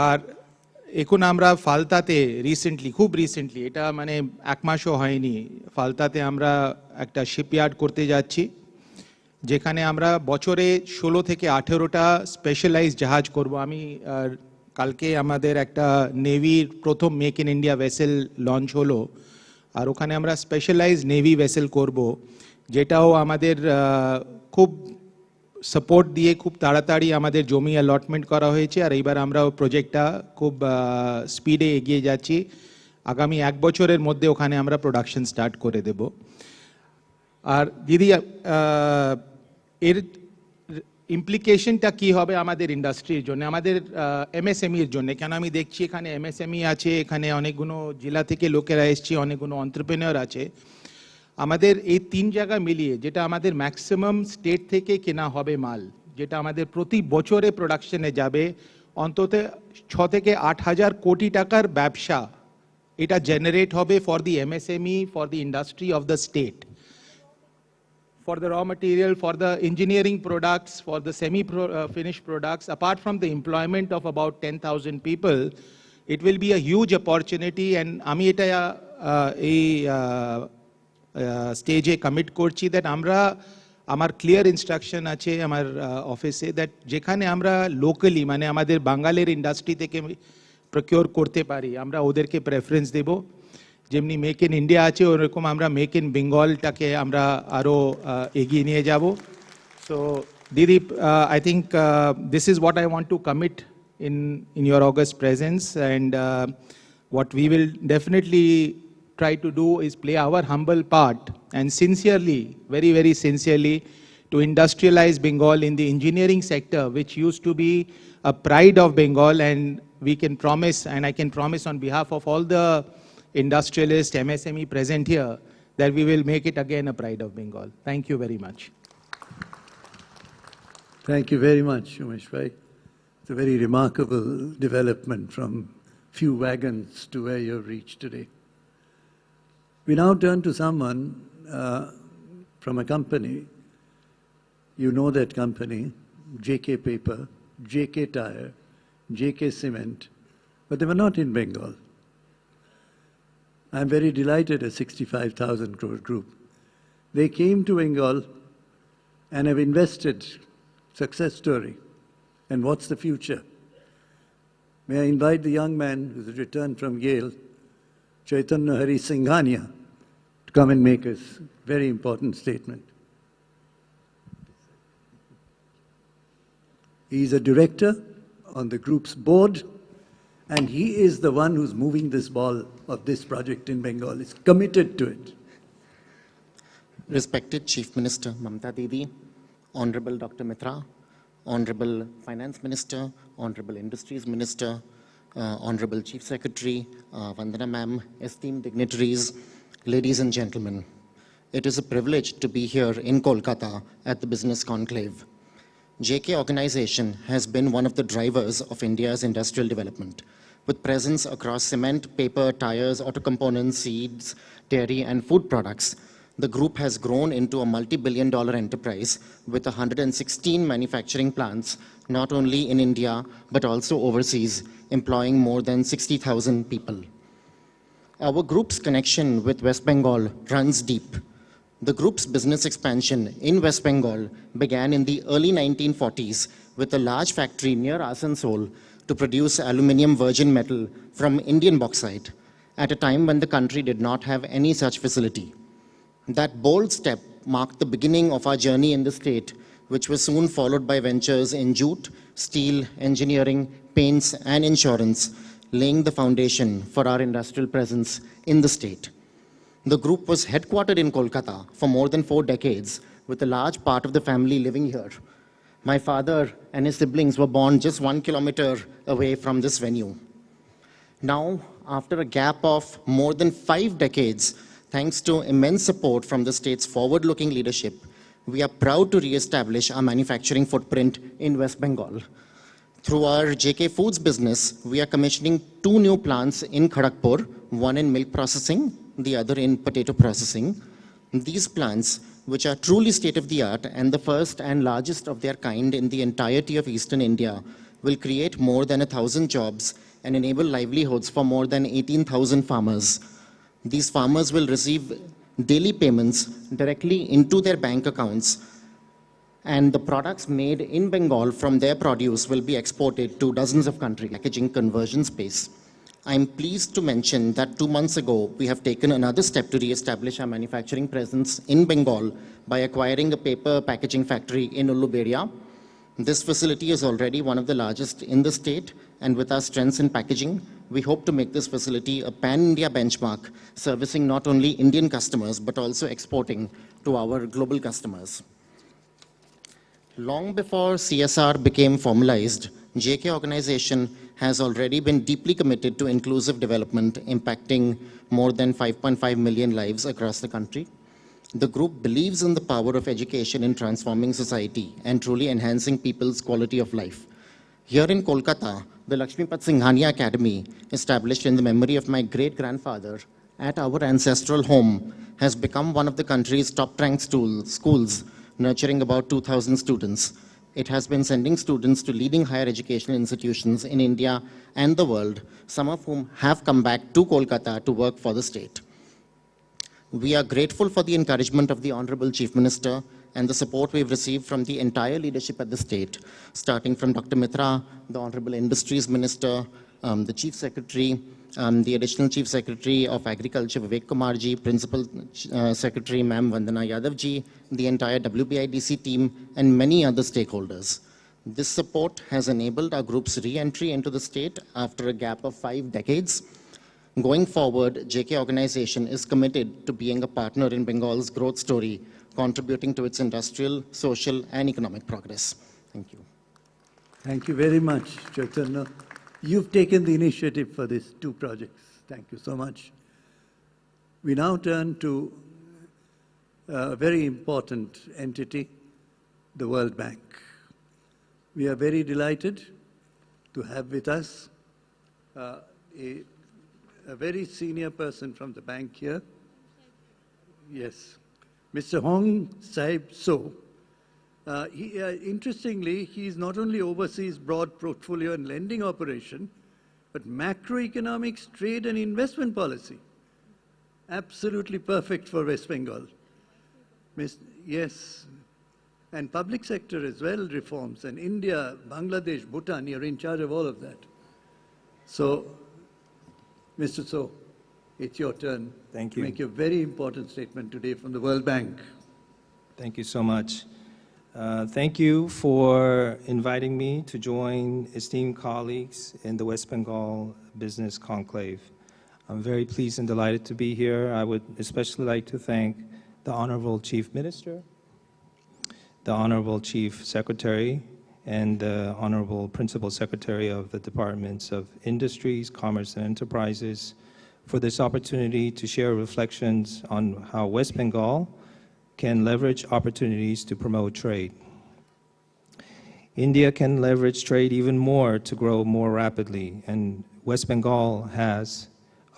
আর এখন আমরা ফালতাতে খুব রিসেন্টলি, এটা মানে 1 মাসও হয়নি, ফালতাতে আমরা একটা শিপইয়ার্ড করতে যাচ্ছি, যেখানে আমরা বছরে 16 থেকে 18টা স্পেশালাইজ জাহাজ করব। আমি কালকে আমাদের একটা নেভির প্রথম make in India vessel launch হলো, আর ওখানে আমরা স্পেশালাইজ নেভি ভেসেল করব, যেটাও আমাদের খুব সাপোর্ট দিয়ে খুব তাড়াতাড়ি আমাদের জমি অ্যালটমেন্ট করা হয়েছে। আর এইবার আমরা প্রজেক্টটা খুব স্পিডে এগিয়ে যাচ্ছি। আগামী 1 বছরের মধ্যে ওখানে আমরা প্রোডাকশন স্টার্ট করে দেব। আর দিদি, এর ইমপ্লিকেশনটা কি হবে আমাদের ইন্ডাস্ট্রির জন্য, আমাদের এমএসএমইর জন্য? কেন আমি দেখছি এখানে এমএসএমই আছে, এখানে অনেকগুলো জেলা থেকে লোকেরা এসছে, অনেকগুলো এন্টারপ্রেনিয়র আছে। আমাদের এই 3 জায়গা মিলিয়ে যেটা আমাদের ম্যাক্সিমাম স্টেট থেকে কেনা হবে মাল, যেটা আমাদের প্রতি বছরে প্রোডাকশনে যাবে, অন্তত 6 থেকে 8 হাজার কোটি টাকার ব্যবসা এটা জেনারেট হবে for the MSME, for the industry of the state, for the raw material, for the engineering products, for the semi-finished products. Apart from the employment of about 10,000 people, it will be a huge opportunity. And আমি এটা এই স্টেজে commit করছি that আমার clear instruction আছে আমার অফিসে, that যেখানে আমরা লোকালি মানে আমাদের বাঙালির ইন্ডাস্ট্রি থেকে প্রকিওর করতে পারি, আমরা ওদেরকে প্রেফারেন্স দেব। যেমনি মেক ইন ইন্ডিয়া আছে, ওরকম আমরা মেক ইন বেঙ্গলটাকে আমরা আরও এগিয়ে নিয়ে যাব। সো দিদি, I think this is what I want to commit in your august presence, and what we will definitely try to do is play our humble part and sincerely, very, very sincerely to industrialize Bengal in the engineering sector, which used to be a pride of Bengal, and we can promise, and I can promise on behalf of all the industrialists, MSME present here, that we will make it again a pride of Bengal. Thank you very much. Thank you very much, Umesh Bhai. It's a very remarkable development from few wagons to where you've reached today. We now turn to someone from a company. You know that company, JK Paper, JK Tire, JK Cement, but they were not in Bengal. I'm very delighted, a 65,000 crore group. They came to Bengal and have invested. Success story. And what's the future? May I invite the young man who's returned from Yale, Chaitanya Hari Singhania, to come and make a very important statement. He's a director on the group's board, and he is the one who's moving this ball of this project in Bengal. He's committed to it. Respected Chief Minister Mamta Didi, Honorable Dr. Mitra, Honorable Finance Minister, Honorable Industries Minister, Honorable Chief Secretary, Vandana Ma'am, esteemed dignitaries, ladies and gentlemen. It is a privilege to be here in Kolkata at the Business Conclave. JK Organization has been one of the drivers of India's industrial development, with presence across cement, paper, tires, auto components, seeds, dairy, and food products. The group has grown into a multi-billion-dollar enterprise with 116 manufacturing plants, not only in India, but also overseas, employing more than 60,000 people. Our group's connection with West Bengal runs deep. The group's business expansion in West Bengal began in the early 1940s with a large factory near Asansol to produce aluminium virgin metal from Indian bauxite, at a time when the country did not have any such facility. That bold step marked the beginning of our journey in the state, which was soon followed by ventures in jute, steel, engineering, paints, and insurance, laying the foundation for our industrial presence in the state. The group was headquartered in Kolkata for more than 4 decades, with a large part of the family living here. My father and his siblings were born just 1 kilometer away from this venue. Now, after a gap of more than 5 decades, thanks to immense support from the state's forward-looking leadership, we are proud to re-establish our manufacturing footprint in West Bengal. Through our JK Foods business, we are commissioning 2 new plants in Kharagpur, one in milk processing, the other in potato processing. These plants, which are truly state-of-the-art and the first and largest of their kind in the entirety of Eastern India, will create more than 1,000 jobs and enable livelihoods for more than 18,000 farmers. These farmers will receive daily payments directly into their bank accounts, and the products made in Bengal from their produce will be exported to dozens of countries. Packaging conversion space. I'm pleased to mention that 2 months ago, we have taken another step to re-establish our manufacturing presence in Bengal by acquiring a paper packaging factory in Uluberia. This facility is already one of the largest in the state, and with our strengths in packaging, we hope to make this facility a pan-India benchmark, servicing not only Indian customers, but also exporting to our global customers. Long before CSR became formalized, JK Organization has already been deeply committed to inclusive development, impacting more than 5.5 million lives across the country. The group believes in the power of education in transforming society and truly enhancing people's quality of life. Here in Kolkata, the Lakshmipat Singhania Academy, established in the memory of my great-grandfather at our ancestral home, has become one of the country's top-ranked schools, nurturing about 2,000 students. It has been sending students to leading higher educational institutions in India and the world, some of whom have come back to Kolkata to work for the state. We are grateful for the encouragement of the Honorable Chief Minister and the support we've received from the entire leadership at the state, starting from Dr. Mitra, the Honorable Industries Minister, the Chief Secretary, the Additional Chief Secretary of Agriculture, Vivek Kumarji, Principal Secretary, Ma'am Vandana Yadavji, the entire WBIDC team, and many other stakeholders. This support has enabled our group's re-entry into the state after a gap of 5 decades. Going forward, JK Organization is committed to being a partner in Bengal's growth story contributing to its industrial, social, and economic progress. Thank you. Thank you very much, Chaitanya. You've taken the initiative for these two projects. Thank you so much. We now turn to a very important entity, the World Bank. We are very delighted to have with us a very senior person from the bank here. Yes, Mr. Hong Saib So. Interestingly, he not only oversees broad portfolio and lending operation, but macroeconomics, trade and investment policy. Absolutely perfect for West Bengal. Yes, and public sector as well, reforms, and India, Bangladesh, Bhutan, you're in charge of all of that. So, Mr. So, it's your turn. Thank you. To make a very important statement today from the World Bank. Thank you so much. Thank you for inviting me to join esteemed colleagues in the West Bengal Business Conclave. I'm very pleased and delighted to be here. I would especially like to thank the Honorable Chief Minister, the Honorable Chief Secretary, and the Honorable Principal Secretary of the Departments of Industries, Commerce, and Enterprises for this opportunity to share reflections on how West Bengal can leverage opportunities to promote trade. India can leverage trade even more to grow more rapidly, and West Bengal has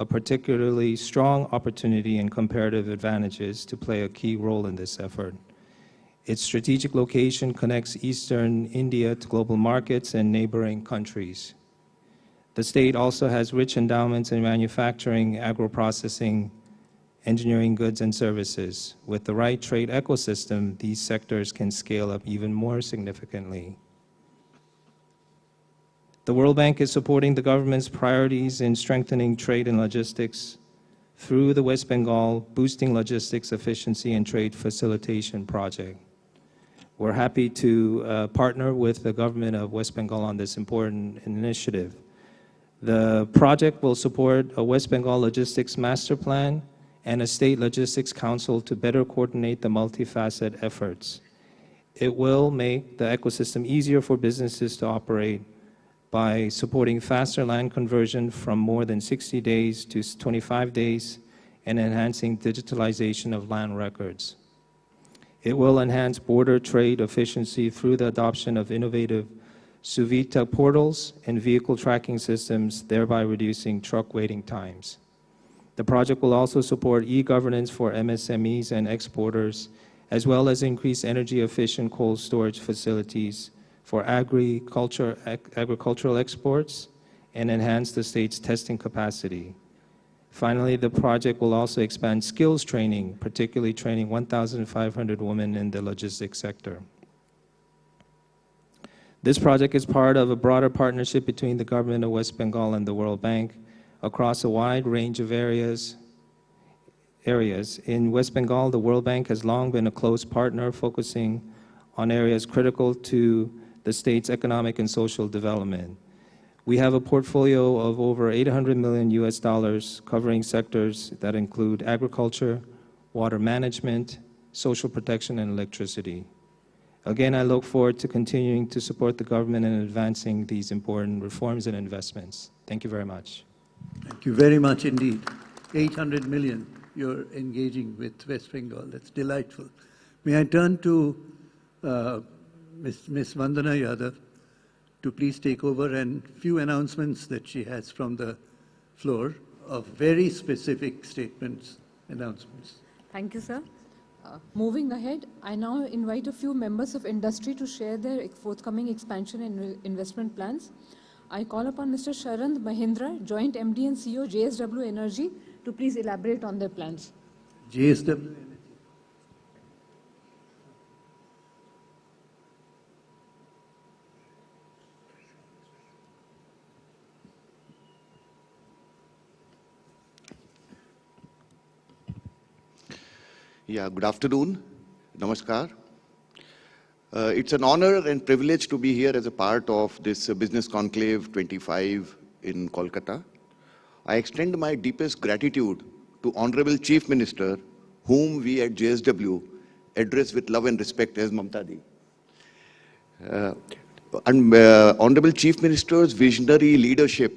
a particularly strong opportunity and comparative advantages to play a key role in this effort. Its strategic location connects eastern India to global markets and neighboring countries. The state also has rich endowments in manufacturing, agro-processing, engineering goods and services. With the right trade ecosystem, these sectors can scale up even more significantly. The World Bank is supporting the government's priorities in strengthening trade and logistics through the West Bengal Boosting Logistics Efficiency and Trade Facilitation Project. We're happy to partner with the government of West Bengal on this important initiative. The project will support a West Bengal Logistics Master Plan and a State Logistics Council to better coordinate the multifaceted efforts. It will make the ecosystem easier for businesses to operate by supporting faster land conversion from more than 60 days to 25 days and enhancing digitalization of land records. It will enhance border trade efficiency through the adoption of innovative Suvita portals and vehicle tracking systems, thereby reducing truck waiting times. The project will also support e-governance for MSMEs and exporters, as well as increase energy-efficient cold storage facilities for agricultural exports and enhance the state's testing capacity. Finally, the project will also expand skills training, particularly training 1,500 women in the logistics sector. This project is part of a broader partnership between the government of West Bengal and the World Bank across a wide range of areas. In West Bengal, the World Bank has long been a close partner focusing on areas critical to the state's economic and social development. We have a portfolio of over $800 million covering sectors that include agriculture, water management, social protection, and electricity. Again, I look forward to continuing to support the government in advancing these important reforms and investments. Thank you very much. Thank you very much indeed. 800 million you're engaging with West Bengal. That's delightful. May I turn to Ms. Vandana Yadav to please take over and few announcements that she has from the floor of very specific statements, announcements. Thank you, sir. Moving ahead, I now invite a few members of industry to share their forthcoming expansion and investment plans. I call upon Mr. Sharand Mahindra, Joint MD and CEO, JSW Energy, to please elaborate on their plans. JSW. Yeah, good afternoon. Namaskar. It's an honor and privilege to be here as a part of this Business Conclave 25 in Kolkata. I extend my deepest gratitude to Honorable Chief Minister, whom we at JSW address with love and respect as Mamta Di. Honorable Chief Minister's visionary leadership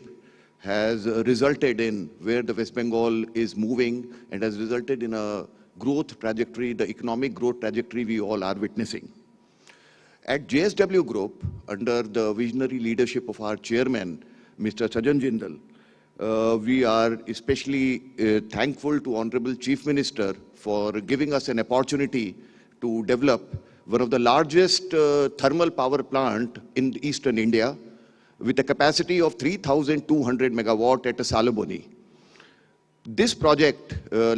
has resulted in where the West Bengal is moving and has resulted in a growth trajectory, the economic growth trajectory we all are witnessing. At JSW Group, under the visionary leadership of our chairman, Mr. Sajan Jindal, we are especially thankful to Honorable Chief Minister for giving us an opportunity to develop one of the largest thermal power plant in eastern India with a capacity of 3,200 megawatt at Salaboni. This project,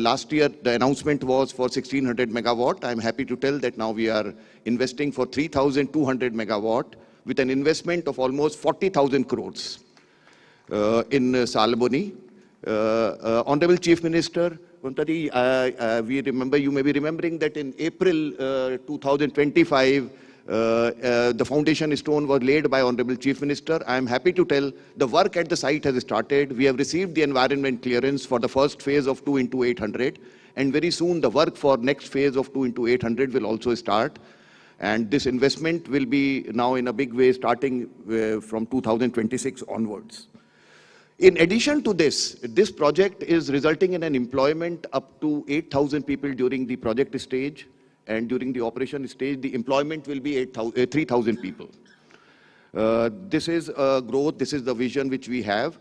last year, the announcement was for 1,600 megawatt. I'm happy to tell that now we are investing for 3,200 megawatt with an investment of almost 40,000 crores in Salaboni. Honorable Chief Minister, we remember, you may be remembering that in April 2025, the foundation stone was laid by Honorable Chief Minister. I am happy to tell the work at the site has started. We have received the environment clearance for the first phase of 2 into 800, and very soon the work for next phase of 2 into 800 will also start. And this investment will be now in a big way starting from 2026 onwards. In addition to this, this project is resulting in an employment up to 8,000 people during the project stage. And during the operation stage, the employment will be 3,000 people. This is growth, this is the vision which we have.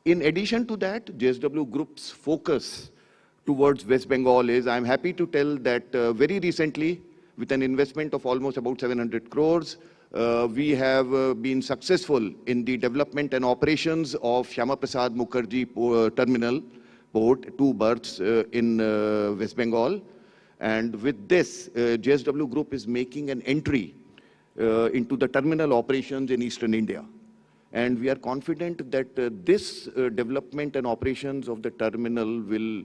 In addition to that, JSW Group's focus towards West Bengal is, I'm happy to tell that very recently, with an investment of almost about 700 crores, we have been successful in the development and operations of Shyama Prasad Mukherjee Terminal Port, 2 berths in West Bengal. And with this, JSW Group is making an entry into the terminal operations in Eastern India. And we are confident that this development and operations of the terminal will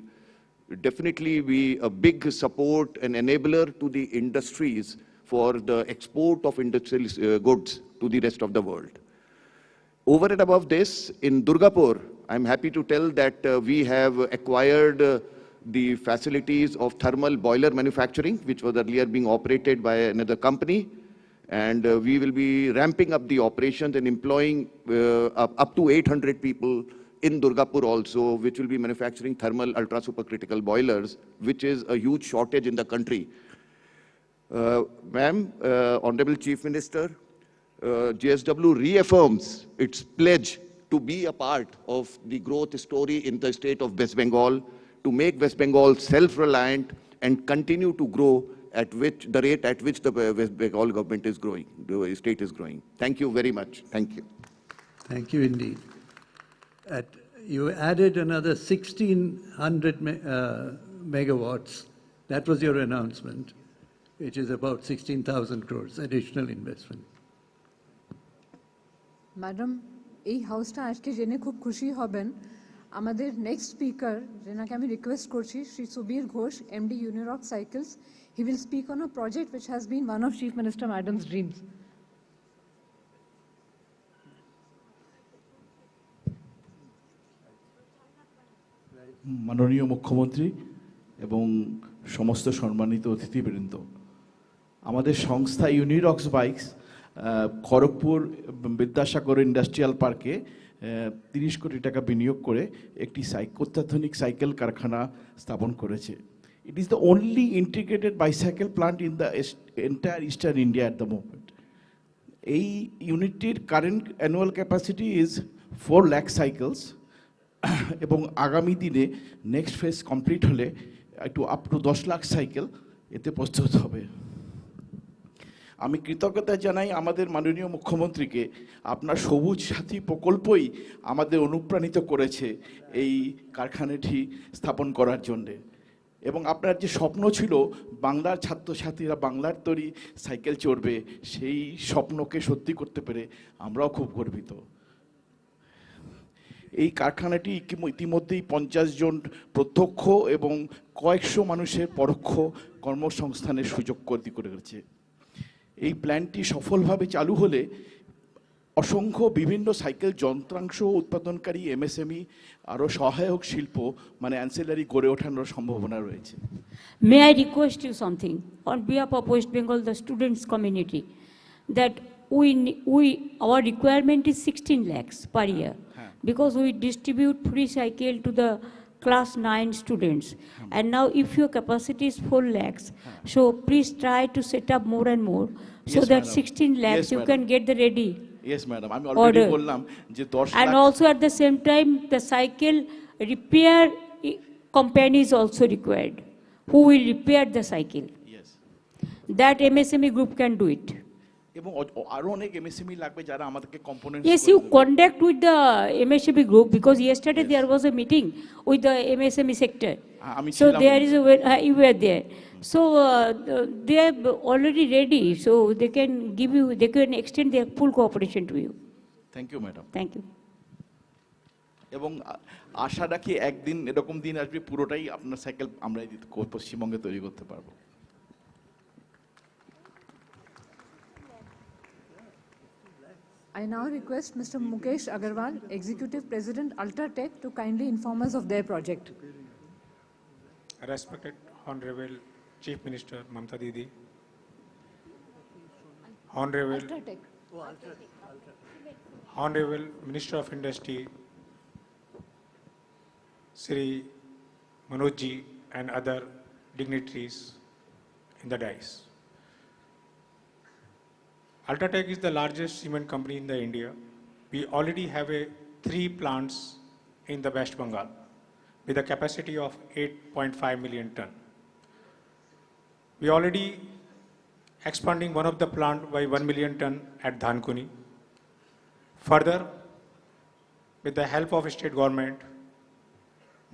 definitely be a big support and enabler to the industries for the export of industrial goods to the rest of the world. Over and above this, in Durgapur, I'm happy to tell that we have acquired the facilities of thermal boiler manufacturing, which was earlier being operated by another company. And we will be ramping up the operations and employing up to 800 people in Durgapur also, which will be manufacturing thermal ultra supercritical boilers, which is a huge shortage in the country. Ma'am, Honorable Chief Minister, JSW reaffirms its pledge to be a part of the growth story in the state of West Bengal, to make West Bengal self-reliant and continue to grow at the rate at which the West Bengal government is growing, the state is growing. Thank you very much. Thank you. Thank you indeed. You added another 1,600 megawatts. That was your announcement, which is about 16,000 crores additional investment. Madam, এই হাউসটা আজকে জেনে খুব খুশি হবেন আমাদের next speaker যেনাকে আমি request করছি Shri Subir Ghosh MD Unirock cycles he will speak on a project which has been one of Chief Minister Madam's dreams. মাননীয় মুখ্যমন্ত্রী এবং সমস্ত সম্মানিত অতিথিবৃন্দ, আমাদের সংস্থা ইউনিরক্স বাইকস খড়গপুর বিদ্যাসাগর ইন্ডাস্ট্রিয়াল পার্কে 30 কোটি টাকা বিনিয়োগ করে একটি অত্যাধুনিক সাইকেল কারখানা স্থাপন করেছে। It is the only integrated bicycle plant in the entire Eastern India at the moment. এই ইউনিটটির current annual capacity is 4 lakh cycles এবং আগামী দিনে নেক্সট ফেজ কমপ্লিট হলে একটু আপ টু 10 লাখ সাইকেল এতে প্রস্তুত হবে। আমি কৃতজ্ঞতা জানাই আমাদের মাননীয় মুখ্যমন্ত্রীকে, আপনার সবুজ সাথী প্রকল্পই আমাদের অনুপ্রাণিত করেছে এই কারখানাটি স্থাপন করার জন্যে। এবং আপনার যে স্বপ্ন ছিল বাংলার ছাত্রছাত্রীরা বাংলার তৈরি সাইকেল চড়বে, সেই স্বপ্নকে সত্যি করতে পেরে আমরাও খুব গর্বিত। এই কারখানাটি ইতিমধ্যেই 50 জন প্রত্যক্ষ এবং কয়েকশো মানুষের পরোক্ষ কর্মসংস্থানের সুযোগ করে দিয়েছে। এই প্ল্যানটি সফলভাবে চালু হলে অসংখ্য বিভিন্ন সাইকেল যন্ত্রাংশ উৎপাদনকারী এমএসএমই আরও সহায়ক শিল্প মানে অ্যান্সিলারি গড়ে ওঠানোর সম্ভাবনা রয়েছে। May I request you something on behalf of West Bengal, the students community, that our requirement is 16 lakhs per year because we distribute free cycle to the class 9 students. And now if your capacity is 4 lakhs, so please try to set up more and more so Yes, that madam. 16 lakhs Yes, you madam. can get the ready. Yes, madam. আমি already Order. বললাম যে 10 And lakh also at the same time, the cycle repair company is also required, who will repair the cycle. Yes. That MSME group can do it. এবং আরো অনেক MSME লাগবে যারা আমাদেরকে components Yes, you contact with the MSME group because yesterday there was a meeting with the MSME sector. So there is a you were there. So they are already ready. So they can give you, they can extend their full cooperation to you. Thank you madam. Thank you. এবং আশা রাখি একদিন এরকম দিন আসবে পুরোটাই আপনার cycle আমরা পশ্চিমবঙ্গে তৈরি করতে পারবো। I now request Mr. Mukesh Agarwal, Executive President Ultratech, to kindly inform us of their project. Respected Honorable Chief Minister Mamta Didi, Honorable Minister of Industry, Sri Manoj ji and other dignitaries in the dais. Ultratech is the largest cement company in India. We already have 3 plants in the West Bengal with a capacity of 8.5 million ton. We already expanding one of the plant by 1 million ton at Dhankuni. Further, with the help of state government,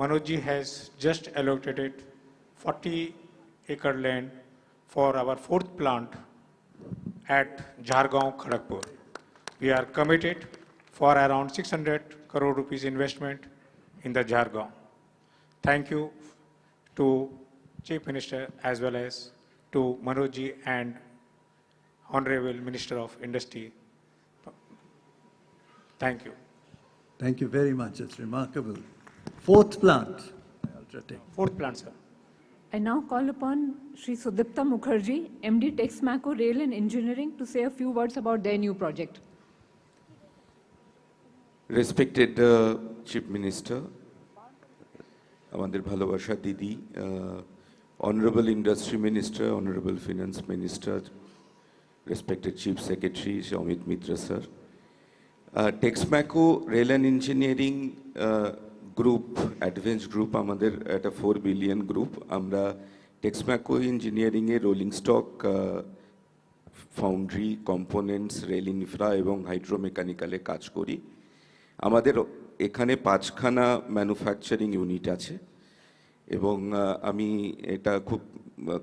Manoj ji has just allocated 40-acre land for our 4th plant at Jhargaon, Kharagpur. We are committed for around 600 crore rupees investment in the Jhargaon. Thank you to Chief Minister as well as to Manoj ji and Honorable Minister of Industry. Thank you. Thank you very much. It's remarkable. 4th plant, Ultratech. 4th plant, sir. I now call upon Shri Sudipta Mukherjee, MD Texmaco Rail and Engineering, to say a few words about their new project. Respected Chief Minister, আমাদের ভালোবাসা দিদি, Honorable Industry Minister, Honorable Finance Minister, respected Chief Secretary, Amit Mitra sir. Texmaco Rail and Engineering Group, Advanced Group, আমাদের একটা 4 billion group. আমরা Texmaco Engineering a rolling stock, foundry, components, rail infra এবং হাইড্রোমেকানিক্যালে কাজ করি। আমাদের এখানে 5খানা ম্যানুফ্যাকচারিং ইউনিট আছে এবং আমি এটা খুব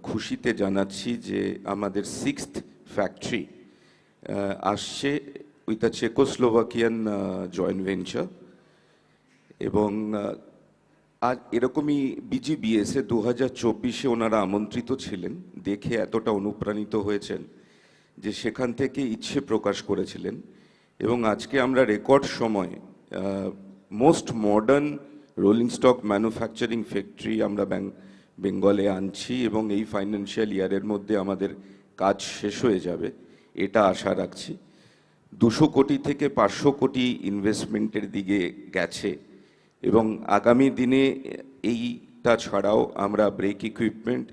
খুশিতে জানাচ্ছি যে আমাদের 6th ফ্যাক্টরি আসছে উইথ আ চেকোস্লোভাকিয়ান জয়েন্ট ভেঞ্চার। এবং আর এরকমই বিজিবিএসে 2024-এ ওনারা আমন্ত্রিত ছিলেন, দেখে এতটা অনুপ্রাণিত হয়েছেন যে সেখান থেকে ইচ্ছে প্রকাশ করেছিলেন। এবং আজকে আমরা রেকর্ড সময়ে most modern rolling stock manufacturing factory আমরা বেঙ্গলে আনছি এবং এই ফাইন্যান্সিয়াল ইয়ারের মধ্যে আমাদের কাজ শেষ হয়ে যাবে, এটা আশা রাখছি। 200 কোটি থেকে 500 কোটি ইনভেস্টমেন্টের দিকে গেছে এবং আগামী দিনে এইটা ছাড়াও আমরা ব্রেক ইকুইপমেন্ট,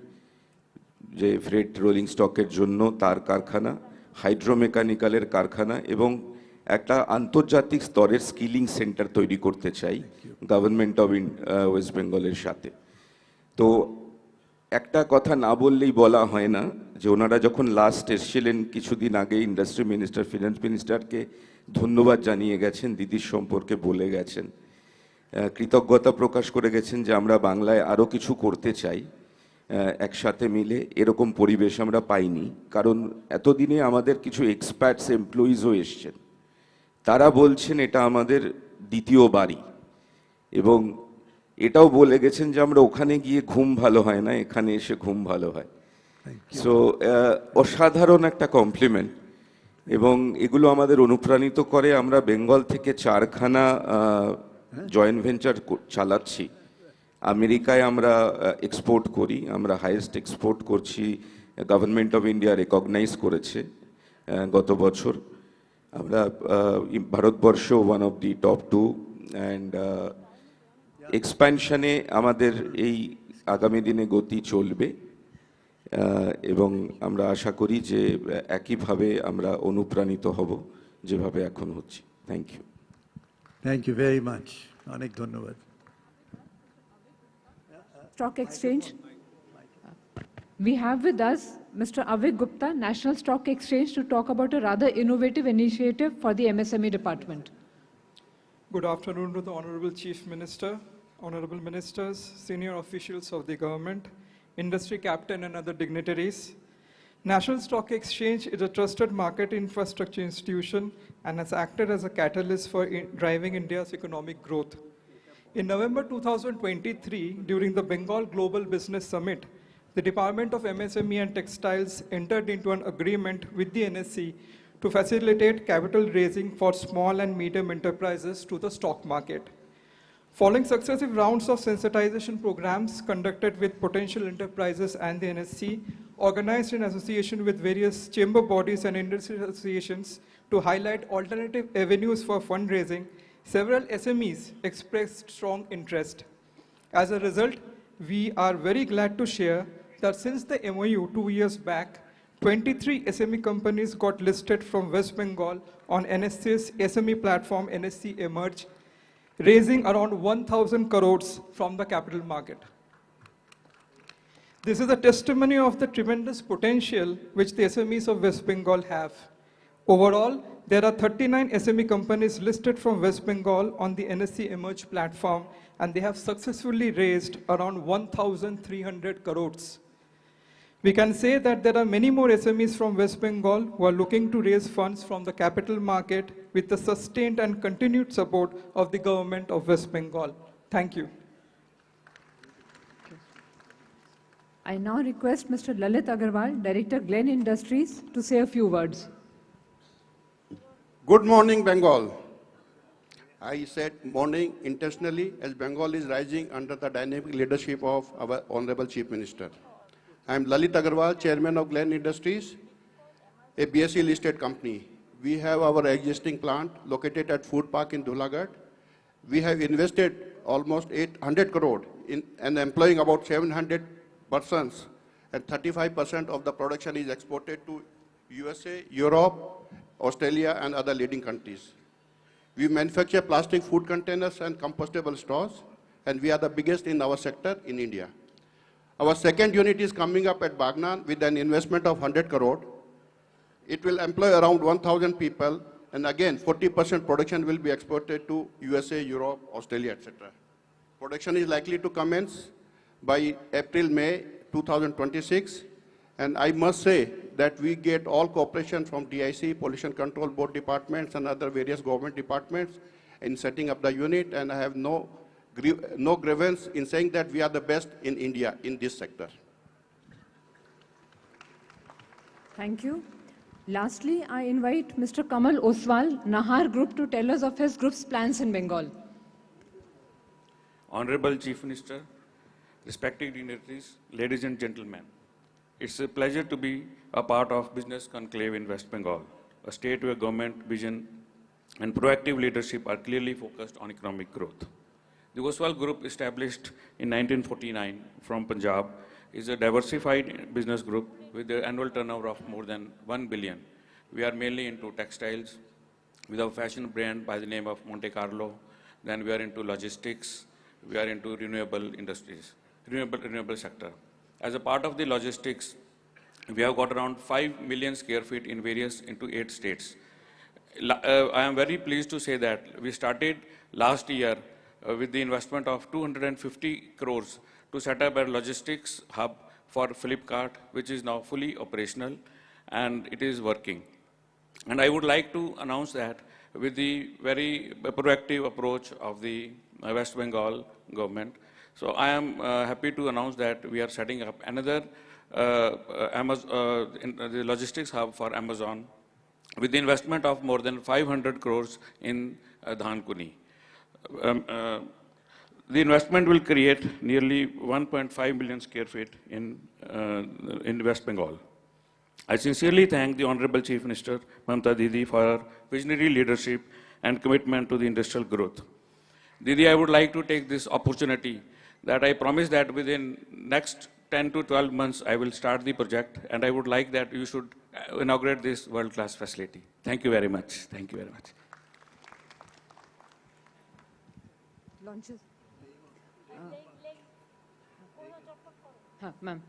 যে ফ্রেট রোলিং স্টকের জন্য তার কারখানা, হাইড্রোমেকানিক্যালের কারখানা এবং একটা আন্তর্জাতিক স্তরের স্কিলিং সেন্টার তৈরি করতে চাই গভর্নমেন্ট অফ ওয়েস্ট বেঙ্গলের সাথে। তো একটা কথা না বললেই বলা হয় না যে ওনারা যখন লাস্ট এসেছিলেন কিছুদিন আগে, ইন্ডাস্ট্রি মিনিস্টার, ফিনান্স মিনিস্টারকে ধন্যবাদ জানিয়ে গেছেন, দিদির সম্পর্কে বলে গেছেন, কৃতজ্ঞতা প্রকাশ করে গেছেন যে আমরা বাংলায় আরও কিছু করতে চাই একসাথে মিলে। এরকম পরিবেশ আমরা পাইনি, কারণ এতদিনে আমাদের কিছু এক্সপার্টস এমপ্লয়িজও এসছেন, তারা বলছেন এটা আমাদের দ্বিতীয় বাড়ি এবং এটাও বলে গেছেন যে আমরা ওখানে গিয়ে ঘুম ভালো হয় না, এখানে এসে ঘুম ভালো হয়। সো অসাধারণ একটা কমপ্লিমেন্ট এবং এগুলো আমাদের অনুপ্রাণিত করে। আমরা বেঙ্গল থেকে 4খানা জয়েন্ট ভেঞ্চার চালাচ্ছি। আমেরিকায় আমরা এক্সপোর্ট করি, আমরা হাইয়েস্ট এক্সপোর্ট করছি, গভর্নমেন্ট অফ ইন্ডিয়া রেকগনাইজ করেছে গত বছর। আমরা ভারতবর্ষ one of the top 2, and এক্সপ্যানশনে আমাদের এই আগামী দিনে গতি চলবে এবং আমরা আশা করি যে একইভাবে আমরা অনুপ্রাণিত হব যেভাবে এখন হচ্ছে। Thank you. Thank you very much. অনেক ধন্যবাদ। Stock Exchange. We have with us Mr. Avik Gupta, National Stock Exchange, to talk about a rather innovative initiative for the MSME department. Good afternoon to the Honorable Chief Minister, Honorable Ministers, senior officials of the government, industry captain and other dignitaries. National Stock Exchange is a trusted market infrastructure institution and has acted as a catalyst for driving India's economic growth. In November 2023, during the Bengal Global Business Summit, the Department of MSME and Textiles entered into an agreement with the NSE to facilitate capital raising for small and medium enterprises to the stock market. Following successive rounds of sensitization programs conducted with potential enterprises and the NSE, organized in association with various chamber bodies and industry associations to highlight alternative avenues for fundraising, several SMEs expressed strong interest. As a result, we are very glad to share that since the MOU 2 years back, 23 SME companies got listed from West Bengal on NSE's SME platform NSE Emerge, raising around 1,000 crores from the capital market. This is a testimony of the tremendous potential which the SMEs of West Bengal have. Overall, there are 39 SME companies listed from West Bengal on the NSE Emerge platform, and they have successfully raised around 1,300 crores. We can say that there are many more SMEs from West Bengal who are looking to raise funds from the capital market with the sustained and continued support of the government of West Bengal. Thank you. I now request Mr. Lalit Agarwal, Director Glen Industries, to say a few words. Good morning, Bengal. I said morning intentionally as Bengal is rising under the dynamic leadership of our Honorable Chief Minister. I am Lalit Agarwal, Chairman of Glen Industries, a BSE listed company. We have our existing plant located at Food Park in Dhulagad. We have invested almost 800 crore and employing about 700 persons, and 35% of the production is exported to USA, Europe, Australia and other leading countries. We manufacture plastic food containers and compostable straws, and we are the biggest in our sector in India. Our second unit is coming up at Bagnan with an investment of 100 crore. It will employ around 1,000 people, and again 40% production will be exported to USA, Europe, Australia, etc. Production is likely to commence by April-May 2026, and I must say that we get all cooperation from DIC, Pollution Control Board departments and other various government departments in setting up the unit, and I have no grievance in saying that we are the best in India in this sector. Thank you. Lastly, I invite Mr. Kamal Oswal, Nahar Group, to tell us of his group's plans in Bengal. Honorable Chief Minister, respected dignitaries, ladies and gentlemen, it's a pleasure to be a part of Business Conclave in West Bengal, a state where government vision and proactive leadership are clearly focused on economic growth. The Oswal Group, established in 1949 from Punjab, is a diversified business group with an annual turnover of more than 1 billion. We are mainly into textiles with our fashion brand by the name of Monte Carlo. Then we are into logistics. We are into renewable industries, renewable sector. As a part of the logistics, we have got around 5 million square feet in into 8 states. I am very pleased to say that we started last year with the investment of 250 crores to set up a logistics hub for Flipkart, which is now fully operational and it is working. And I would like to announce that with the very proactive approach of the West Bengal government, so I am happy to announce that we are setting up another the logistics hub for Amazon with the investment of more than 500 crores in Dhankuni. The investment will create nearly 1.5 million square feet in West Bengal. I sincerely thank the Honorable Chief Minister, Mamta Didi, for her visionary leadership and commitment to the industrial growth. Didi, I would like to take this opportunity that I promise that within next 10 to 12 months, I will start the project, and I would like that you should inaugurate this world-class facility. Thank you very much. Thank you very much. Launches. Ma'am.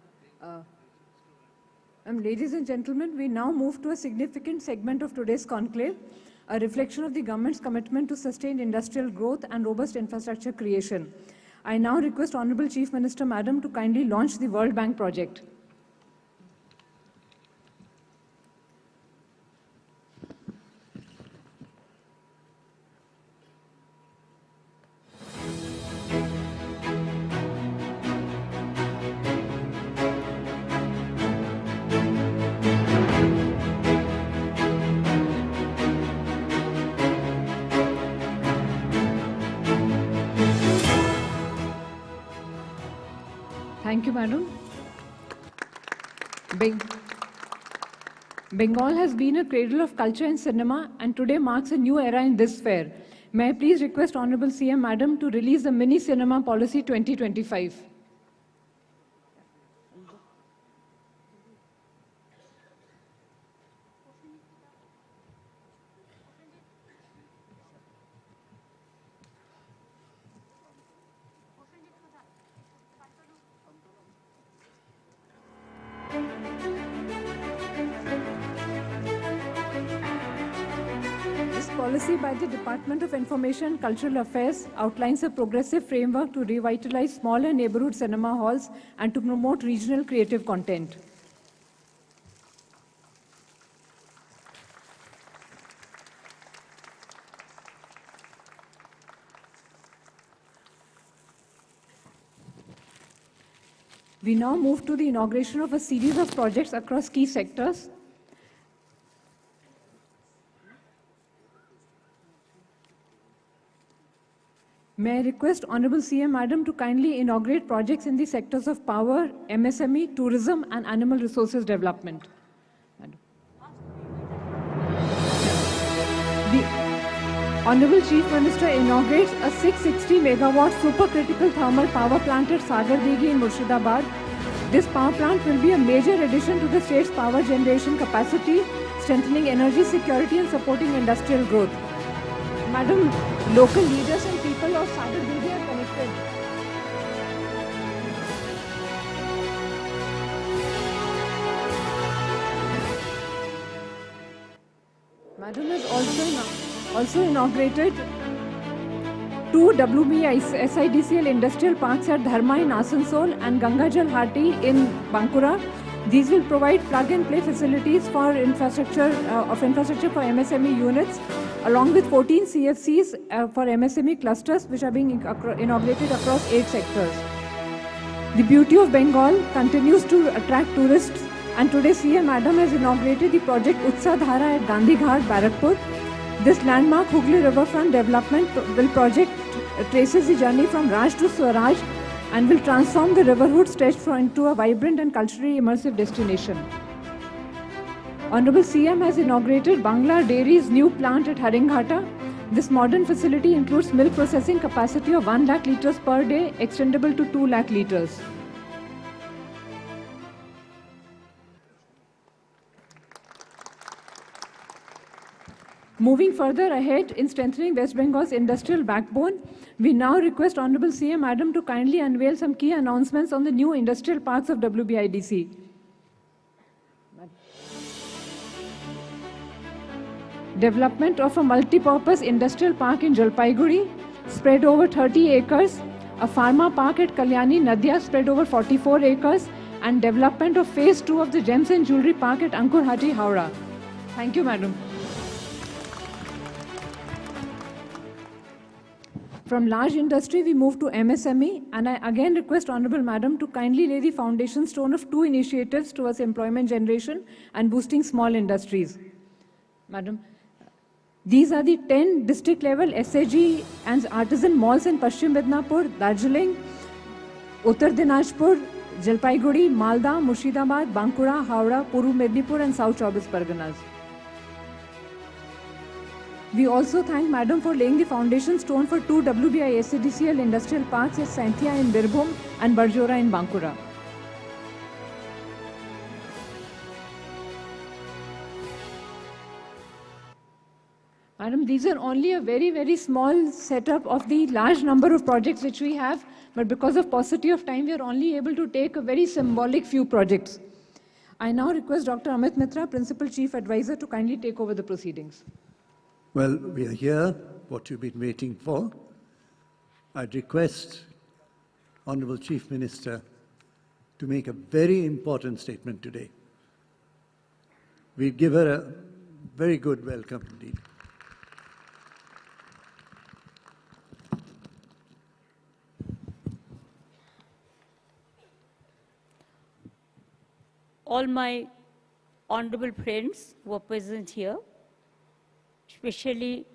Ladies and gentlemen, we now move to a significant segment of today's conclave, a reflection of the government's commitment to sustained industrial growth and robust infrastructure creation. I now request Honorable Chief Minister, Madam, to kindly launch the World Bank project. Thank you, Madam. Bengal has been a cradle of culture and cinema, and today marks a new era in this sphere. May I please request Honorable CM Madam to release the Mini Cinema Policy 2025. Policy by the Department of Information and Cultural Affairs outlines a progressive framework to revitalize smaller neighborhood cinema halls and to promote regional creative content. We now move to the inauguration of a series of projects across key sectors. May I request Honorable CM Madam to kindly inaugurate projects in the sectors of power, MSME, tourism and animal resources development. Madam. The Honorable Chief Minister inaugurates a 660 megawatt supercritical thermal power plant at Sagardighi in Murshidabad. This power plant will be a major addition to the state's power generation capacity, strengthening energy security and supporting industrial growth. Madam, local leaders and people of Sagardighi are connected. Madam has also inaugurated two WBSIDCL industrial parks at Dharma in Asansol and Gangajal Hati in Bankura. These will provide plug-and-play facilities for infrastructure for MSME units, along with 14 CFCs for MSME clusters, which are being inaugurated across 8 sectors. The beauty of Bengal continues to attract tourists, and today CM Madam has inaugurated the project Utsa Dhara at Gandhi Ghat, Barakpur. This landmark Hooghly riverfront development traces the journey from Raj to Swaraj and will transform the riverhood stretch into a vibrant and culturally immersive destination. Honorable CM has inaugurated Bangla Dairy's new plant at Haringhata. This modern facility includes milk processing capacity of 1 lakh litres per day, extendable to 2 lakh litres. Moving further ahead in strengthening West Bengal's industrial backbone, we now request Honorable CM Madam to kindly unveil some key announcements on the new industrial parks of WBIDC. Development of a multi-purpose industrial park in Jalpaiguri, spread over 30 acres, a pharma park at Kalyani Nadia, spread over 44 acres, and development of phase 2 of the Gems and Jewelry Park at Ankurhati, Howrah. Thank you, Madam. From large industry, we move to MSME, and I again request Honorable Madam to kindly lay the foundation stone of 2 initiatives towards employment generation and boosting small industries. Madam, these are the 10 district level SAG and artisan malls in Paschim Midnapur, Darjeeling, Uttar Dinajpur, Jalpaiguri, Malda, Murshidabad, Bankura, Howrah, Puru Mednipur and South Chobis Parganas. We also thank Madam for laying the foundation stone for 2 WBI SADCL industrial parks at Sainthia in Birbhum and Barjora in Bankura. Madam, these are only a very, very small setup of the large number of projects which we have, but because of paucity of time, we are only able to take a very symbolic few projects. I now request Dr. Amit Mitra, Principal Chief Advisor, to kindly take over the proceedings. Well, we are here, what you've been waiting for. I'd request Honorable Chief Minister to make a very important statement today. We give her a very good welcome indeed. All my honorable friends who are present here, especially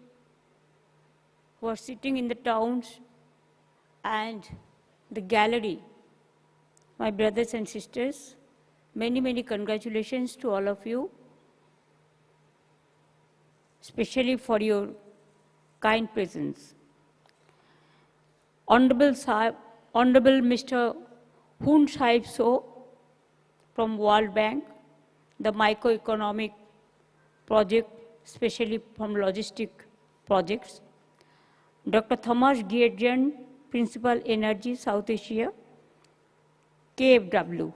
who are sitting in the towns and the gallery, my brothers and sisters, many, many congratulations to all of you, especially for your kind presence. Honorable Mr. Hun Sahib So, from World Bank, the microeconomic project, especially from logistic projects. Dr. Thomas Giedrian, Principal Energy, South Asia, KFW.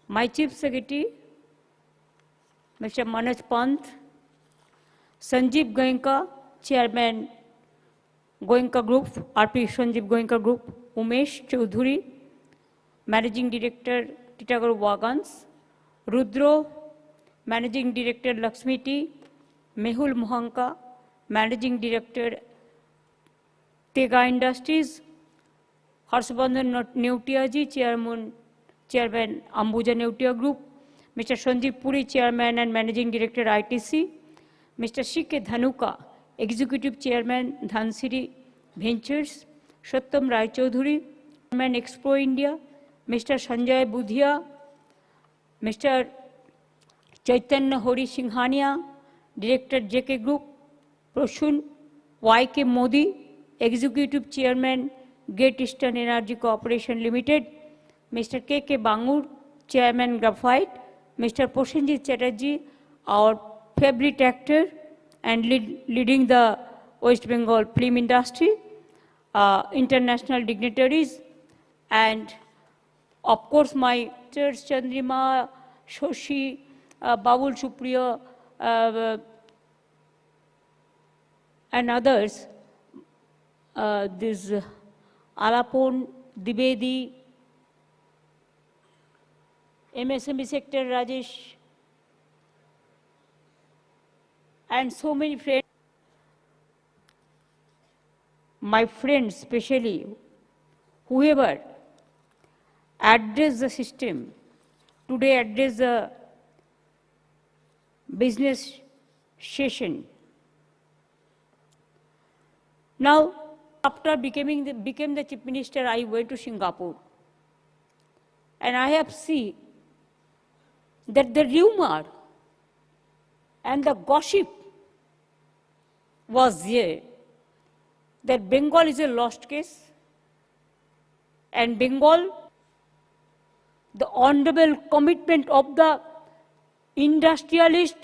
My Chief Secretary, Mr. Manoj Pant, Sanjeev Goenka, Chairman, Goenka Group, RP Sanjeev Goenka Group, Umesh Choudhury, Managing Director, Titagarh Wagons, Rudro, Managing Director, Lakshmi Tea, Mehul Mohanka, Managing Director, Tega Industries, Harshabandhan Neutia Chairman, Ambuja Neutia Group, Mr. Sanjeev Puri, Chairman and Managing Director, ITC, Mr. C.K. Dhanuka, Executive Chairman, Dhansiri Ventures, Sattam Rai Chaudhuri, Chairman, Expo India, Mr. Sanjay Budhia, Mr. Chaitanya Hori Singhania, Director, JK Group, Proshun Y.K. Modi, Executive Chairman, Great Eastern Energy Corporation Limited, Mr. K.K. Bangur, Chairman, Graphite, Mr. Prosenjit Chatterjee, our favorite actor and leading the West Bengal film industry, international dignitaries, and of course my teachers, Chandrima, Shoshi, Babul Supriya, and others, this Alapon, Dibedi, MSME sector, Rajesh, and so many friends. My friends, especially, whoever address the system, today address the business session. Now, after became the Chief Minister, I went to Singapore. And I have seen that the rumor and the gossip was there that Bengal is a lost case, and Bengal, the honorable commitment of the industrialist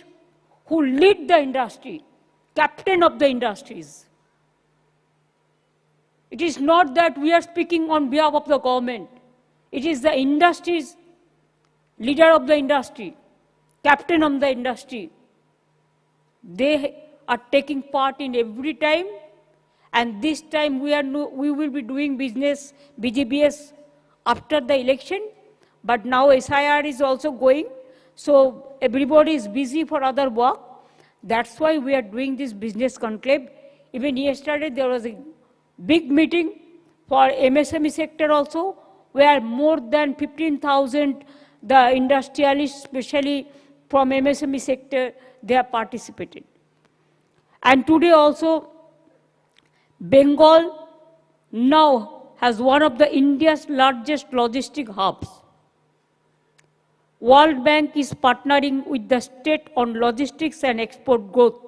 who lead the industry, captain of the industries. It is not that we are speaking on behalf of the government. It is the industry's leader of the industry, captain of the industry. They are taking part in every time, and this time we will be doing business, BGBS, after the election, but now SIR is also going, so everybody is busy for other work. That's why we are doing this business conclave. Even yesterday there was a big meeting for MSME sector also, where more than 15,000 the industrialists, especially from MSME sector, they have participated. And today also, Bengal now has one of the India's largest logistic hubs. World Bank is partnering with the state on logistics and export growth.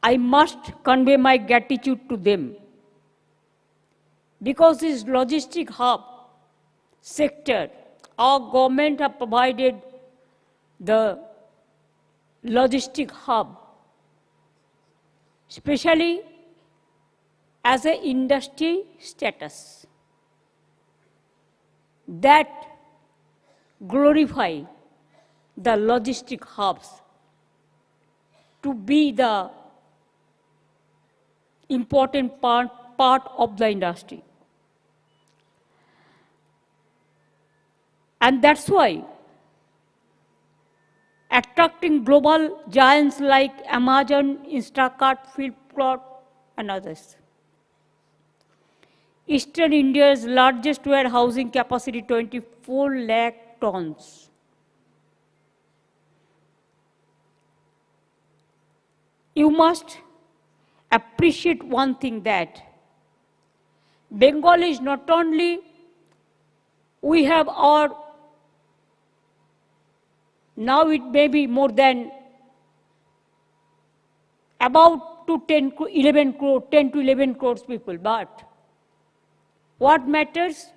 I must convey my gratitude to them, because this logistic hub sector, our government have provided the logistic hub, especially as an industry status that glorify the logistic hubs to be the important part of the industry. And that's why attracting global giants like Amazon, Instacart, Flipkart, and others. Eastern India's largest warehousing capacity, 24 lakh tons. You must appreciate one thing, that Bengal is not only, we have our, now it may be more than about to 10 to 11 crores people, but what matters?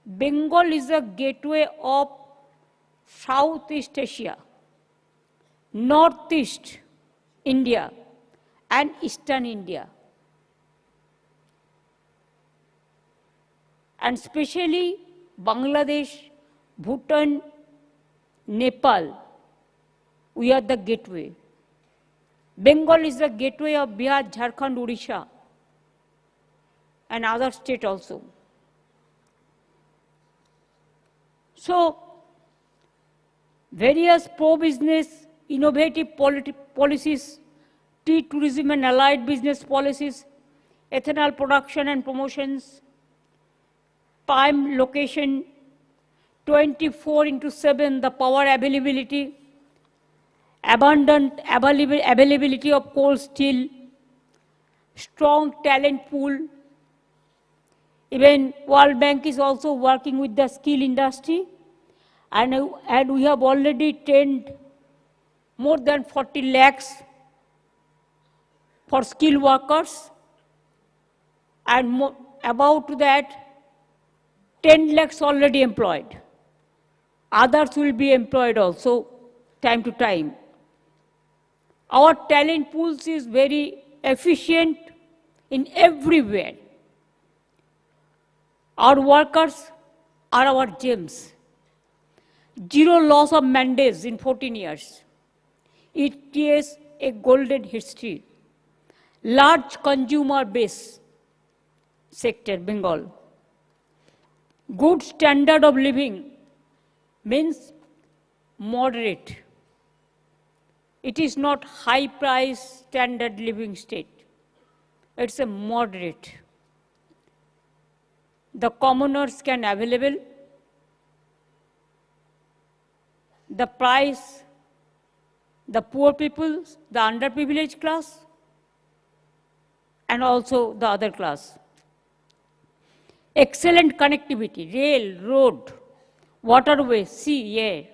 Bengal is a gateway of Southeast Asia, Northeast India, and Eastern India. And especially Bangladesh, Bhutan, Nepal, we are the gateway. Bengal is the gateway of Bihar, Jharkhand, Odisha, and other states also. So, various pro-business, innovative policies, tea, tourism and allied business policies, ethanol production and promotions, prime location, 24/7, the power availability, abundant availability of coal, steel, strong talent pool. Even World Bank is also working with the skill industry, and we have already trained more than 40 lakhs for skilled workers, and about that, 10 lakhs already employed. Others will be employed also, time to time. Our talent pools is very efficient in everywhere. Our workers are our gems. Zero loss of mandates in 14 years. It is a golden history. Large consumer base sector, Bengal. Good standard of living means moderate. It is not high price standard living state. It's a moderate. The commoners can available. The price, the poor people, the underprivileged class, and also the other class. Excellent connectivity, rail, road, waterway, sea, air.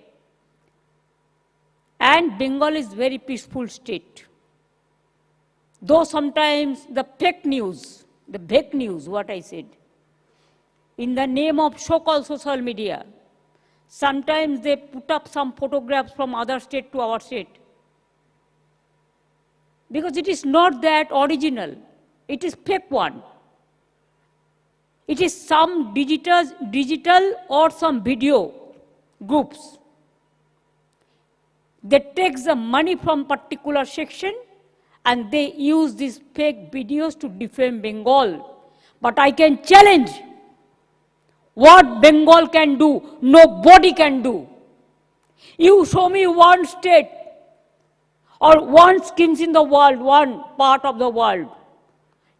And Bengal is very peaceful state. Though sometimes the fake news, what I said, in the name of so-called social media, sometimes they put up some photographs from other state to our state. Because it is not that original, it is fake one. It is some digital or some video groups. They take the money from particular section and they use these fake videos to defame Bengal. But I can challenge, what Bengal can do, nobody can do. You show me one state or one schemes in the world, one part of the world.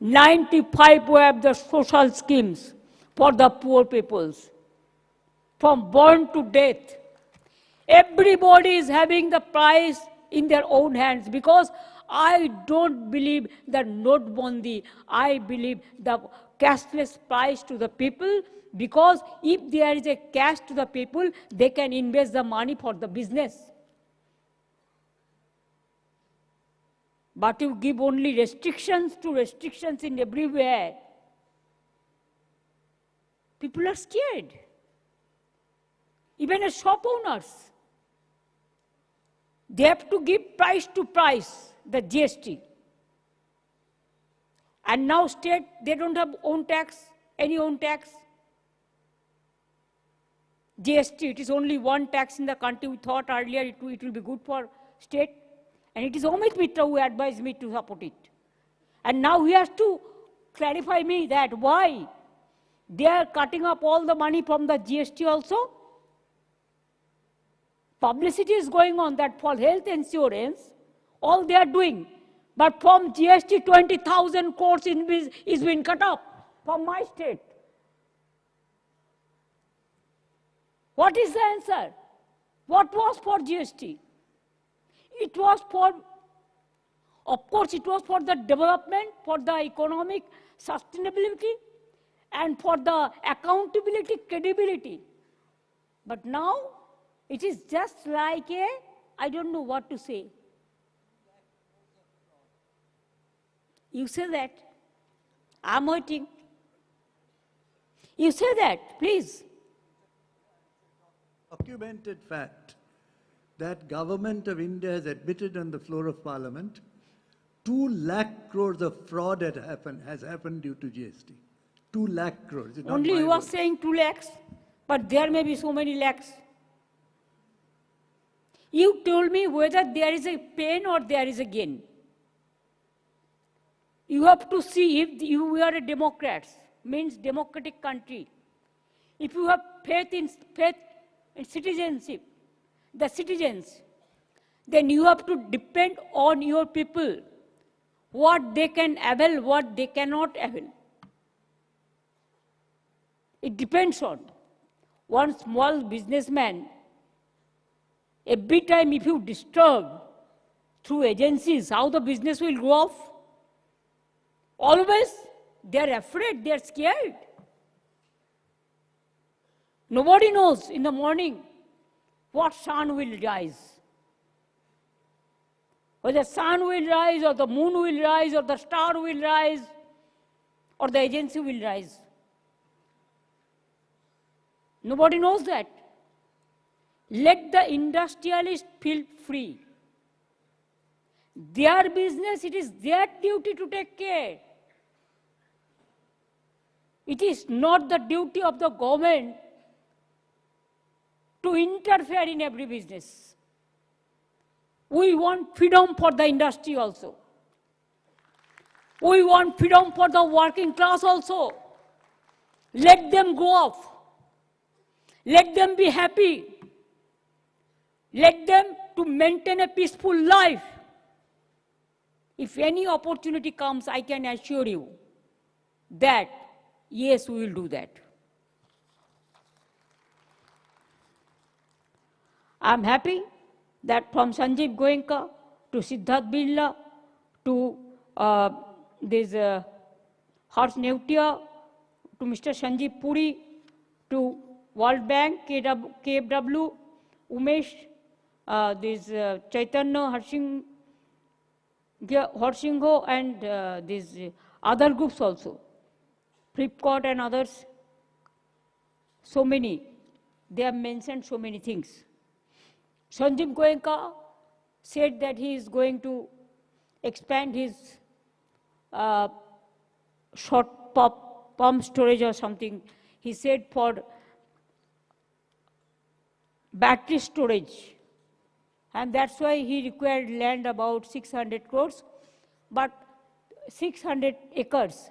95 we have the social schemes for the poor peoples, from born to death. Everybody is having the price in their own hands, because I don't believe that notebandi. I believe the cashless price to the people, because if there is a cash to the people, they can invest the money for the business. But you give only restrictions in everywhere. People are scared. Even as shop owners, they have to give price to price, the GST. And now state, they don't have own tax, any own tax. GST, it is only one tax in the country. We thought earlier it will be good for state. And it is Amit Mitra who advised me to support it. And now he has to clarify me that why they are cutting up all the money from the GST also. Publicity is going on that for health insurance, all they are doing. But from GST, 20,000 crores is being cut off from my state. What is the answer? What was for GST? It was for, of course, it was for the development, for the economic sustainability, and for the accountability, credibility. But now, it is just like a, I don't know what to say. You say that. I'm waiting. You say that, please. Documented fact that Government of India has admitted on the floor of Parliament 2 lakh crores of fraud has happened due to GST. 2 lakh crores. Only you are saying 2 lakhs, but there may be so many lakhs. You told me whether there is a pain or there is a gain. You have to see if you are a Democrat, means democratic country. If you have faith in citizenship, the citizens, then you have to depend on your people, what they can avail, what they cannot avail. It depends on one small businessman. Every time if you disturb through agencies, how the business will go off? Always, they are afraid, they are scared. Nobody knows in the morning what sun will rise. Whether the sun will rise, or the moon will rise, or the star will rise, or the agency will rise. Nobody knows that. Let the industrialists feel free. Their business, it is their duty to take care. It is not the duty of the government to interfere in every business. We want freedom for the industry also. We want freedom for the working class also. Let them go off. Let them be happy. Let them to maintain a peaceful life. If any opportunity comes, I can assure you that, yes, we will do that. I'm happy that from Sanjeev Goenka to Siddharth Birla to this Harsh Neutia to Mr. Sanjeev Puri to World Bank, KFW, Umesh, this Chaitanya Harsingho and these other groups also, Flipkart and others, so many. They have mentioned so many things. Sanjeev Goenka said that he is going to expand his short pump storage or something. He said for battery storage. And that's why he required land about 600 crores, but 600 acres.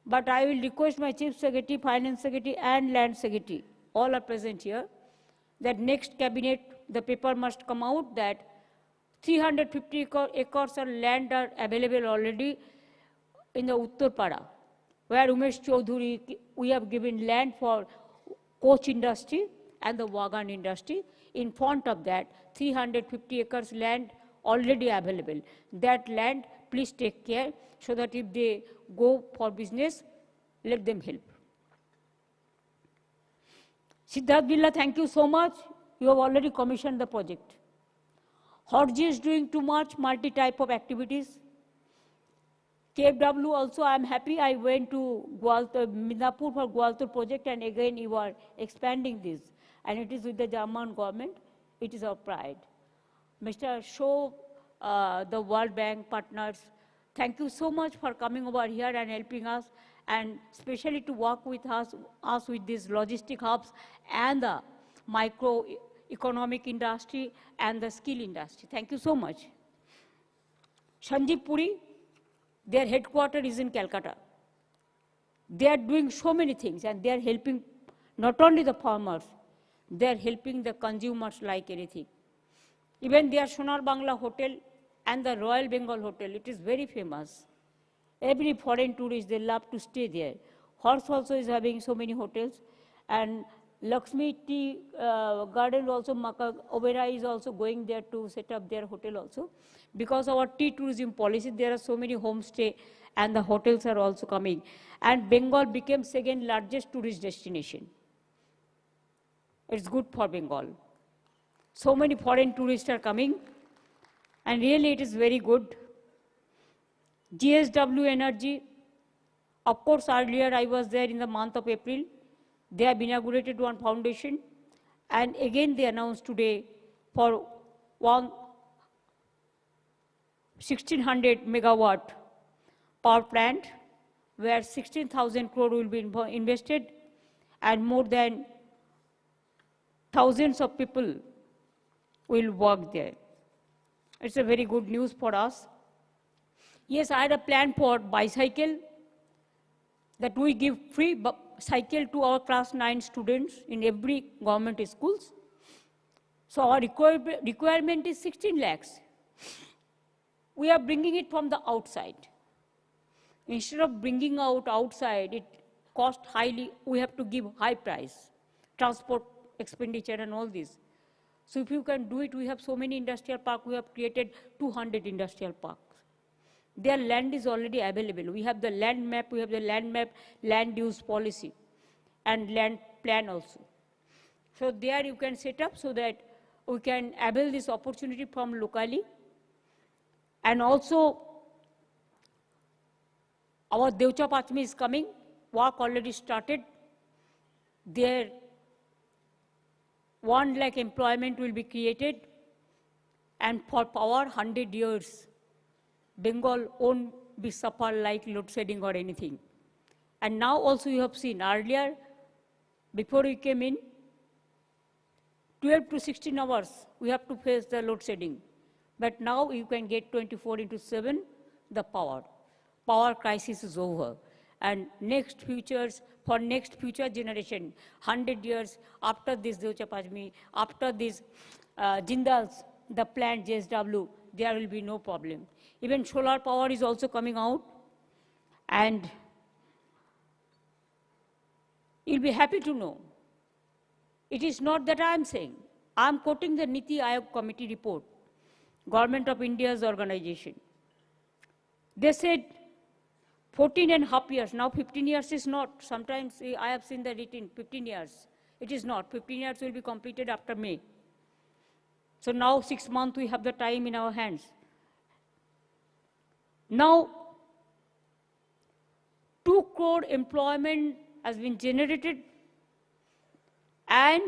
But I will request my Chief Secretary, Finance Secretary and Land Secretary, all are present here, that next cabinet, the paper must come out that 350 acres of land are available already in the Uttarpara, where Umesh Chaudhuri, we have given land for coach industry, and the wagon industry. In front of that, 350 acres land already available. That land, please take care so that if they go for business, let them help. Siddharth Birla, thank you so much. You have already commissioned the project. Horji is doing too much multi-type of activities. KFW also, I am happy. I went to Midnapur for Gwaltor project, and again you are expanding this. And it is with the German government. It is our pride. Mr. Shaw, the World Bank partners, thank you so much for coming over here and helping us, and especially to work with us with these logistic hubs and the microeconomic industry and the skill industry. Thank you so much. Sanjeev Puri, their headquarters is in Calcutta. They are doing so many things, and they are helping not only the farmers, they are helping the consumers like anything. Even their Sonar Bangla Hotel and the Royal Bengal Hotel, it is very famous. Every foreign tourist, they love to stay there. Horse also is having so many hotels, and Lakshmi Tea Garden also, Obera is also going there to set up their hotel also. Because of our tea tourism policy, there are so many homestay and the hotels are also coming. And Bengal became second largest tourist destination. It's good for Bengal. So many foreign tourists are coming, and really it is very good. GSW Energy, of course earlier I was there in the month of April. They have inaugurated one foundation, and again they announced today for 1600 megawatt power plant, where 16,000 crore will be invested, and more than thousands of people will work there. It's a very good news for us. Yes, I had a plan for bicycle, that we give free cycle to our class 9 students in every government schools. So our requirement is 16 lakhs. We are bringing it from the outside. Instead of bringing out outside, it costs highly, we have to give high price, transport expenditure and all this. So if you can do it, we have so many industrial parks, we have created 200 industrial parks. Their land is already available. We have the land map, land use policy, and land plan also. So there you can set up so that we can avail this opportunity from locally. And also, our Devcha Pachmi is coming, work already started. There 1 lakh employment will be created, and for power 100 years, Bengal won't be suffer like load shedding or anything. And now also you have seen earlier, before we came in, 12 to 16 hours we have to face the load shedding. But now you can get 24/7 the power. Power crisis is over. And for next future generation, 100 years after this Devcha Pachmi, after this Jindal's, the plant JSW, there will be no problem. Even solar power is also coming out. And you'll be happy to know, it is not that I am saying. I am quoting the Niti Aayog committee report, Government of India's organization. They said 14.5 years, now 15 years is not. Sometimes I have seen the written 15 years. It is not. 15 years will be completed after May. So now 6 months we have the time in our hands. Now, 2 crore employment has been generated, and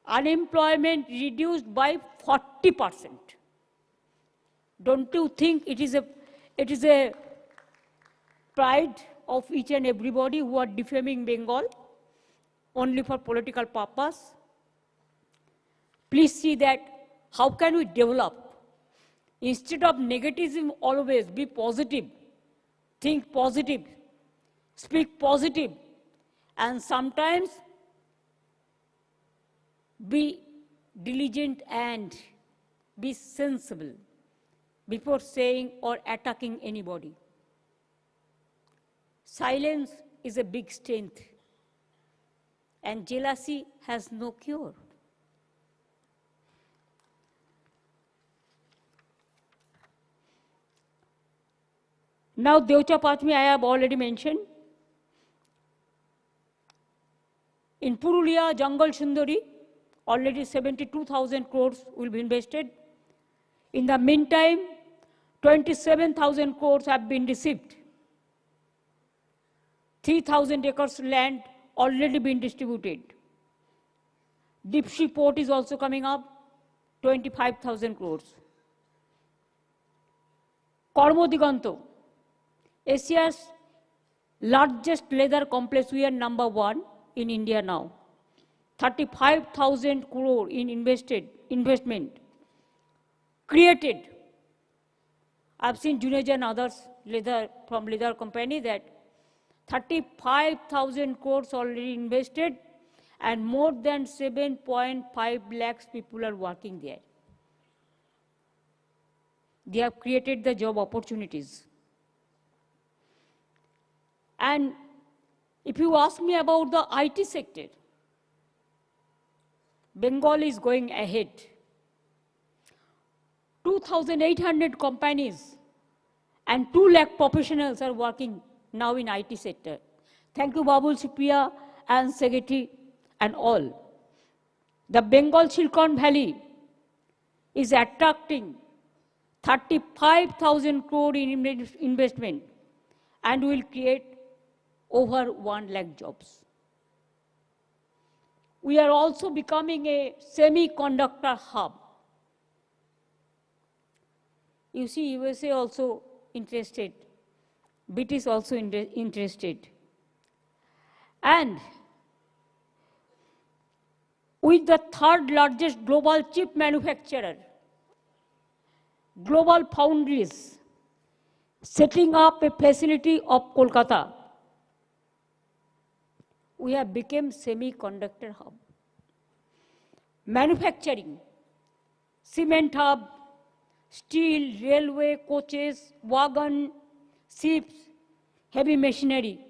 unemployment reduced by 40%. Don't you think it is a pride of each and everybody who are defaming Bengal only for political purpose? Please see that how can we develop? Instead of negativism, always be positive, think positive, speak positive, and sometimes be diligent and be sensible before saying or attacking anybody. Silence is a big strength. and jealousy has no cure. Now, Devcha Pachmi, I have already mentioned. In Purulia, Jungle Sundari, already 72,000 crores will be invested. In the meantime, 27,000 crores have been received. 3,000 acres land already been distributed. Deep port is also coming up, 25,000 crores. Kormodiganto, Asia's largest leather complex, we are #1 in India now. 35,000 crore in investment created. I've seen Juneja and others from leather company that 35,000 crores already invested and more than 7.5 lakhs people are working there. They have created the job opportunities. And if you ask me about the IT sector, Bengal is going ahead. 2,800 companies and 2 lakh professionals are working now in IT sector. Thank you, Babul Supriya and Sagardighi and all. The Bengal Silicon Valley is attracting 35,000 crore in investment and will create over 1 lakh jobs. We are also becoming a semiconductor hub. You see, USA also interested. British also interested. And with the 3rd largest global chip manufacturer, Global Foundries, setting up a facility of Kolkata, we have become semiconductor hub. Manufacturing, cement hub, steel, railway, coaches, wagon, ships, heavy machinery,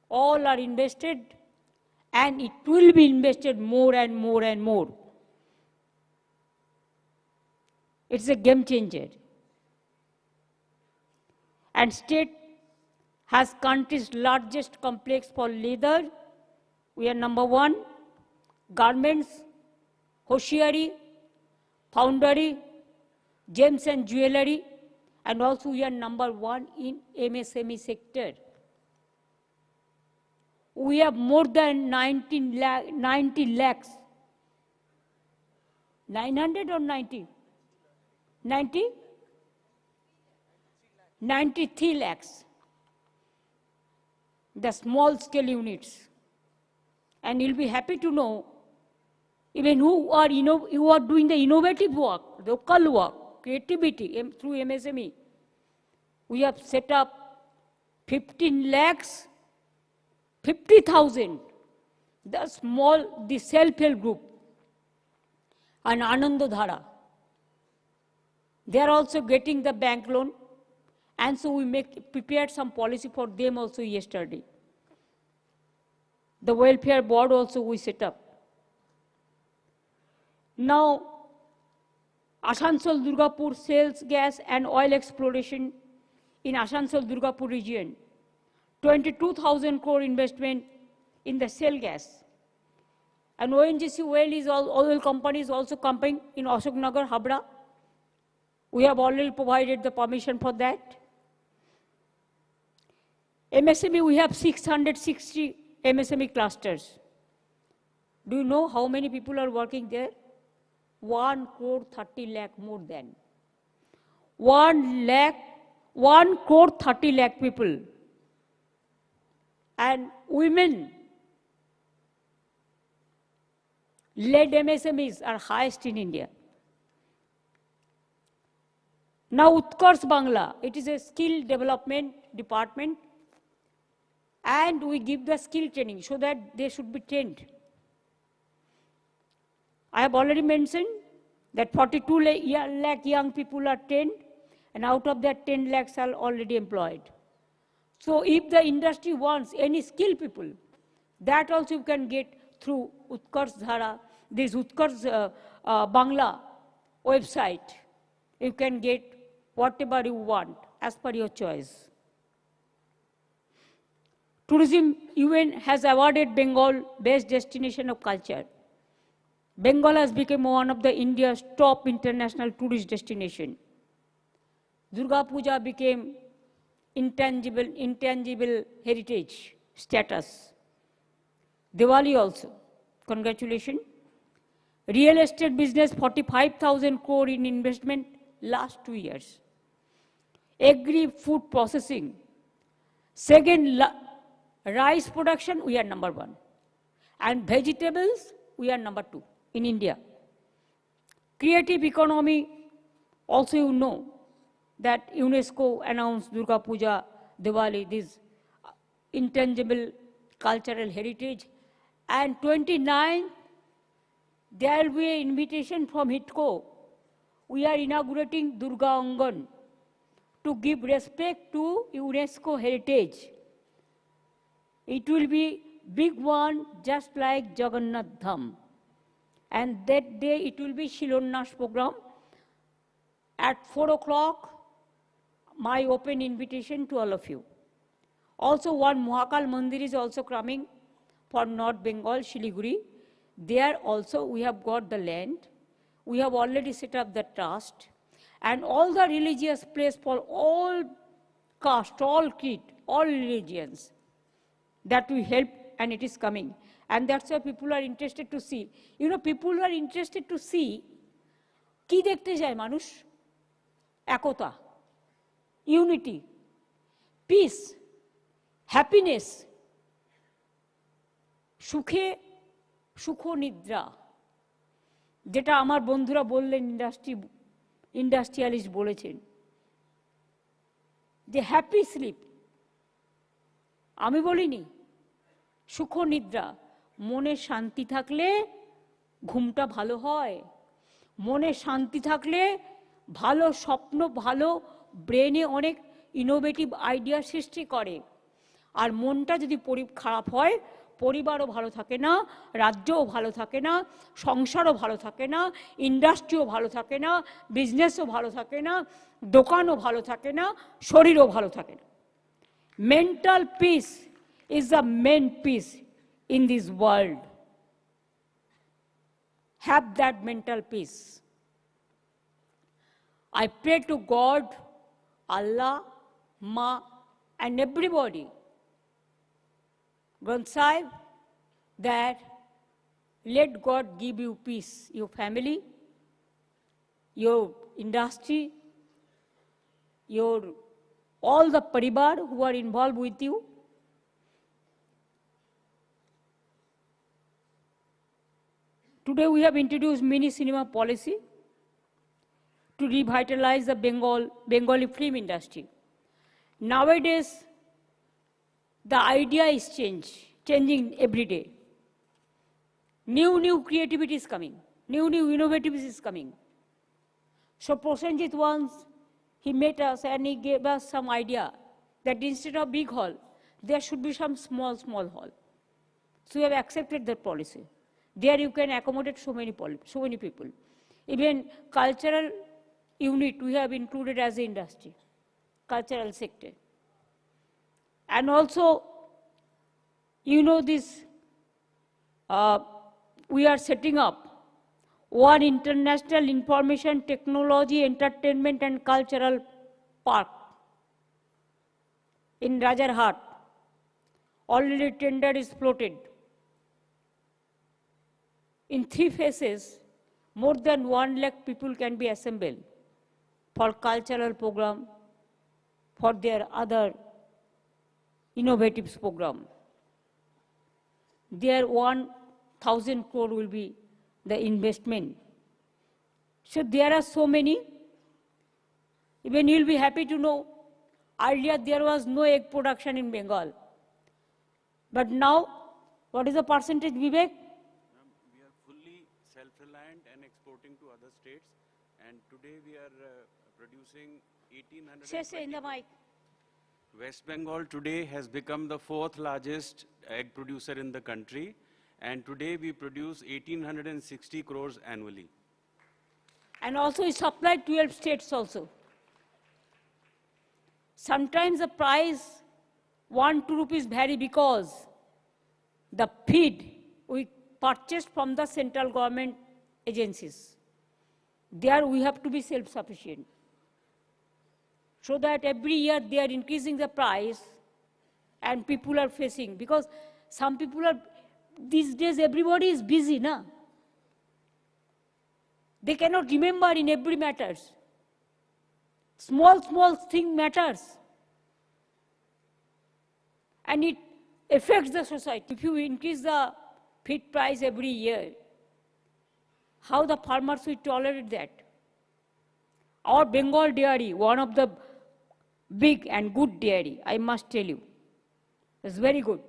all are invested and it will be invested more and more and more. It's a game changer. And state has country's largest complex for leather. We are #1. Garments, hosiery, foundry, gems and jewelry, and also we are #1 in MSME sector. We have more than 90 lakhs. 900 or 90? 90? 93 lakhs. The small scale units. And you'll be happy to know, even who are doing the innovative work, local work, creativity through MSME. We have set up 15 lakhs, 50,000, the self-help group, and Anandodhara. They are also getting the bank loan, and so we prepared some policy for them also yesterday. The welfare board also we set up. Now, Asansol Durgapur sales gas and oil exploration in Asansol Durgapur region. 22,000 crore investment in the shale gas. And ONGC oil company is also coming in Ashoknagar, Habra. We have already provided the permission for that. MSME, we have 660 MSME clusters. Do you know how many people are working there? 1 crore 30 lakh more than. 1 crore 30 lakh people. And women-led MSMEs are highest in India. Now Utkarsh Bangla, it is a skill development department, and we give the skill training so that they should be trained. I have already mentioned that 42 lakh young people are trained, and out of that 10 lakhs are already employed. So if the industry wants any skilled people, That also you can get through Utkarsh Dhara, this Utkarsh Bangla website. You can get whatever you want as per your choice. Tourism UN has awarded Bengal Best Destination of Culture. Bengal has become one of the India's top international tourist destination. Durga Puja became intangible heritage status. Diwali also. Congratulations. Real estate business, 45,000 crore in investment last 2 years. Agri-food processing. Second, rice production, we are number 1. And vegetables, we are number 2 in India. Creative economy, also you know that UNESCO announced Durga Puja, Diwali, this intangible cultural heritage. And 29th, there will be an invitation from HITCO. We are inaugurating Durga Angan to give respect to UNESCO heritage. It will be big one, just like Jagannath Dham. And that day it will be Shilonnash program. At 4 o'clock, my open invitation to all of you. Also one Mahakal Mandir is also coming for North Bengal, Shiliguri. There also we have got the land. We have already set up the trust. And all the religious place for all caste, all creed, all religions, that we help, and it is coming. And that's why people are interested to see. You know, people are interested to see কি দেখতে যায় মানুষ? একতা, unity, peace, happiness, সুখে সুখ নিদ্রা, যেটা আমার বন্ধুরা বললেন, ইন্ডাস্ট্রিয়ালিস্ট বলেছেন যে হ্যাপি স্লিপ। আমি বলিনি, সুখ নিদ্রা। মনে শান্তি থাকলে ঘুমটা ভালো হয়, মনে শান্তি থাকলে ভালো স্বপ্ন, ভালো ব্রেনে অনেক ইনোভেটিভ আইডিয়া সৃষ্টি করে। আর মনটা যদি খারাপ হয়, পরিবারও ভালো থাকে না, রাজ্যও ভালো থাকে না, সংসারও ভালো থাকে না, ইন্ডাস্ট্রিও ভালো থাকে না, বিজনেসও ভালো থাকে না, দোকানও ভালো থাকে না, শরীরও ভালো থাকে না। Mental peace is the main peace in this world. Have that mental peace. I pray to God, Allah, Ma, and everybody, Granth Sahib, that let God give you peace, your family, your industry, your all the paribar who are involved with you. Today we have introduced mini cinema policy to revitalize the Bengali film industry. Nowadays, the idea is changing every day. New creativity is coming. New innovativeness is coming. So Prosenjit once, he met us and he gave us some idea that instead of big hall, there should be some small hall. So we have accepted that policy. There you can accommodate so many people. Even cultural unit we have included as an industry, cultural sector. And also, you know this, we are setting up one international information technology, entertainment and cultural park in Rajarhat. Already tender is floated. In 3 phases, more than 1 lakh people can be assembled for cultural program, for their other innovative program. There 1,000 crore will be the investment. So there are so many. Even you'll be happy to know, earlier there was no egg production in Bengal. But now, what is the percentage, Vivek? Self-reliant and exporting to other states, and today we are producing 1,800. Say in the mic. West Bengal today has become the 4th largest egg producer in the country, and today we produce 1,860 crores annually. And also we supply 12 states also. Sometimes the price 1-2 rupees vary because the feed we purchased from the central government agencies. There we have to be self-sufficient. So that every year they are increasing the price and people are facing, because some people are, these days everybody is busy, na? They cannot remember in every matters. Small thing matters. And it affects the society. If you increase the feed price every year, how the farmers will tolerate that? Our Bengal dairy, one of the big and good dairy, I must tell you, is very good.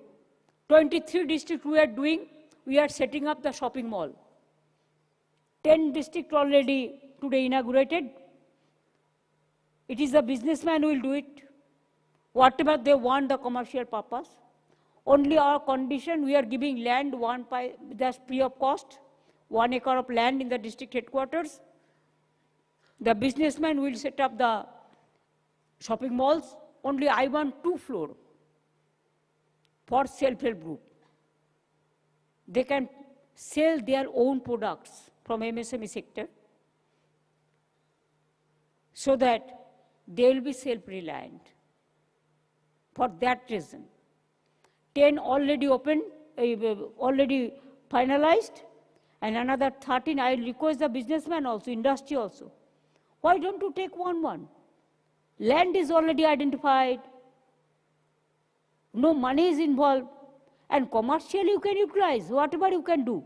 23 districts we are doing, we are setting up the shopping mall. 10 districts already today inaugurated. It is the businessman who will do it. Whatever they want, the commercial purpose. Only our condition, we are giving land that's free of cost, 1 acre of land in the district headquarters. The businessman will set up the shopping malls. Only I want 2 floors for self-help group. They can sell their own products from MSME sector so that they will be self-reliant. For that reason, 10 already opened, already finalized, and another 13, I request the businessman also, industry also. Why don't you take one? Land is already identified, no money is involved, and commercially you can utilize whatever you can do.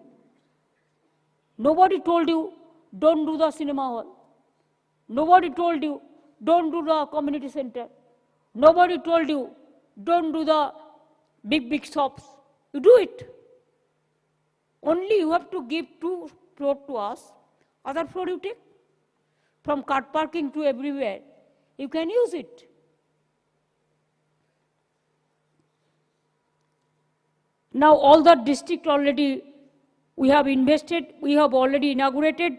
Nobody told you, don't do the cinema hall. Nobody told you, don't do the community center. Nobody told you, don't do the big shops. You do it. Only you have to give 2 floors to us, other floor you take. From car parking to everywhere, you can use it. Now all the district already we have invested, we have already inaugurated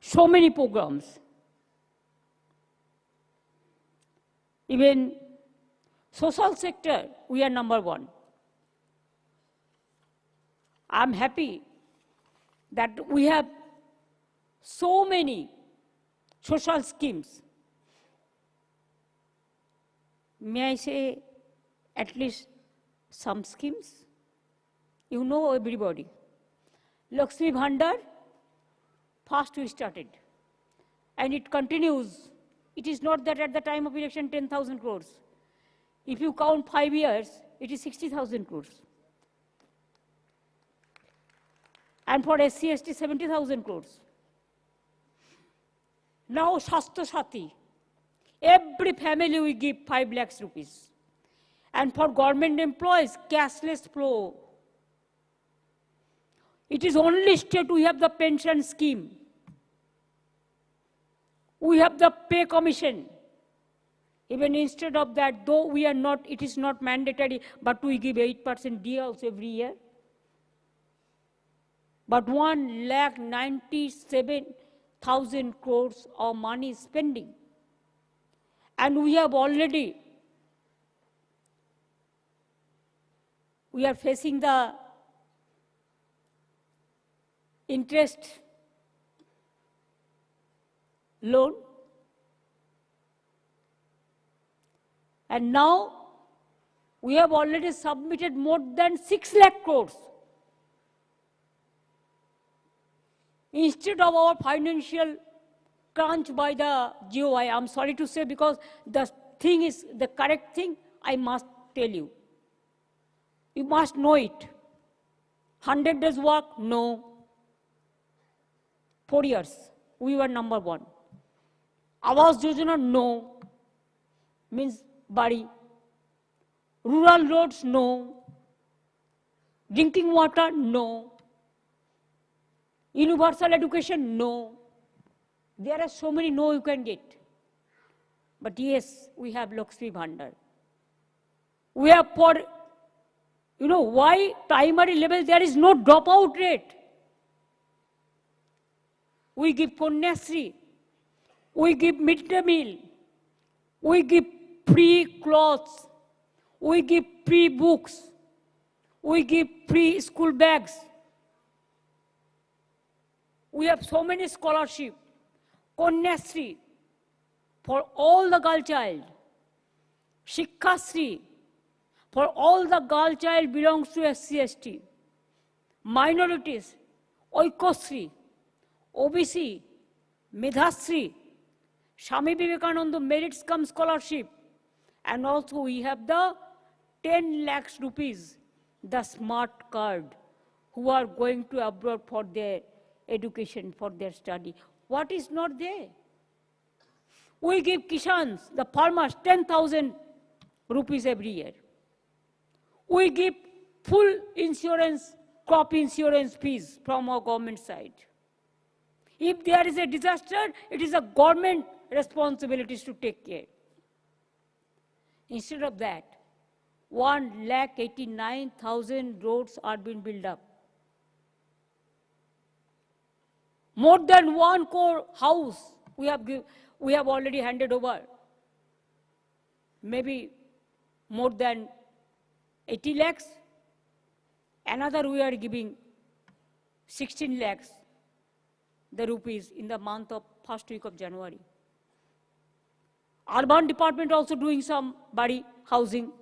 so many programs. Even social sector, we are number 1. I'm happy that we have so many social schemes. May I say at least some schemes? You know everybody. Lakshmi Bhandar, first we started. And it continues. It is not that at the time of election 10,000 crores. If you count 5 years, it is 60,000 crores. And for SC, ST, 70,000 crores. Now Shastha Sati. Every family we give 5 lakhs rupees. And for government employees, cashless flow. It is only state we have the pension scheme. We have the pay commission. Even instead of that, though we are not, it is not mandatory, but we give 8% DA also every year. But 1,97,000 crores of money spending. And we have already, we are facing the interest loan. And now we have already submitted more than 6 lakh crores. Instead of our financial crunch by the GOI, I'm sorry to say, because the thing is the correct thing, I must tell you. You must know it. 100 days work? No. 4 years, we were number 1. Awas Yojana? No. Means body. Rural roads? No. Drinking water? No. Universal education? No. There are so many no you can get. But yes, we have Lakshmi Bhandar. We have for, why primary level there is no dropout rate. We give Konyasri, we give midday meal, we give free clothes, we give free books, we give free school bags. We have so many scholarships, Konyasri for all the girl child, Shikkasri for all the girl child belongs to SC/ST, minorities, Oikosri, OBC, Medhasri, Swami Vivekananda Merits Cum Scholarship, and also we have the 10 lakhs rupees, the smart card, who are going to abroad for their education, for their study. What is not there? We give Kishans, the farmers, 10,000 rupees every year. We give full insurance, crop insurance fees from our government side. If there is a disaster, it is a government responsibility to take care. Instead of that, 1,89,000 roads are being built up. More than 1 crore house we have already handed over. Maybe more than 80 lakhs. Another we are giving 16 lakhs, the rupees, in the month of first week of January. Urban department also doing some body housing.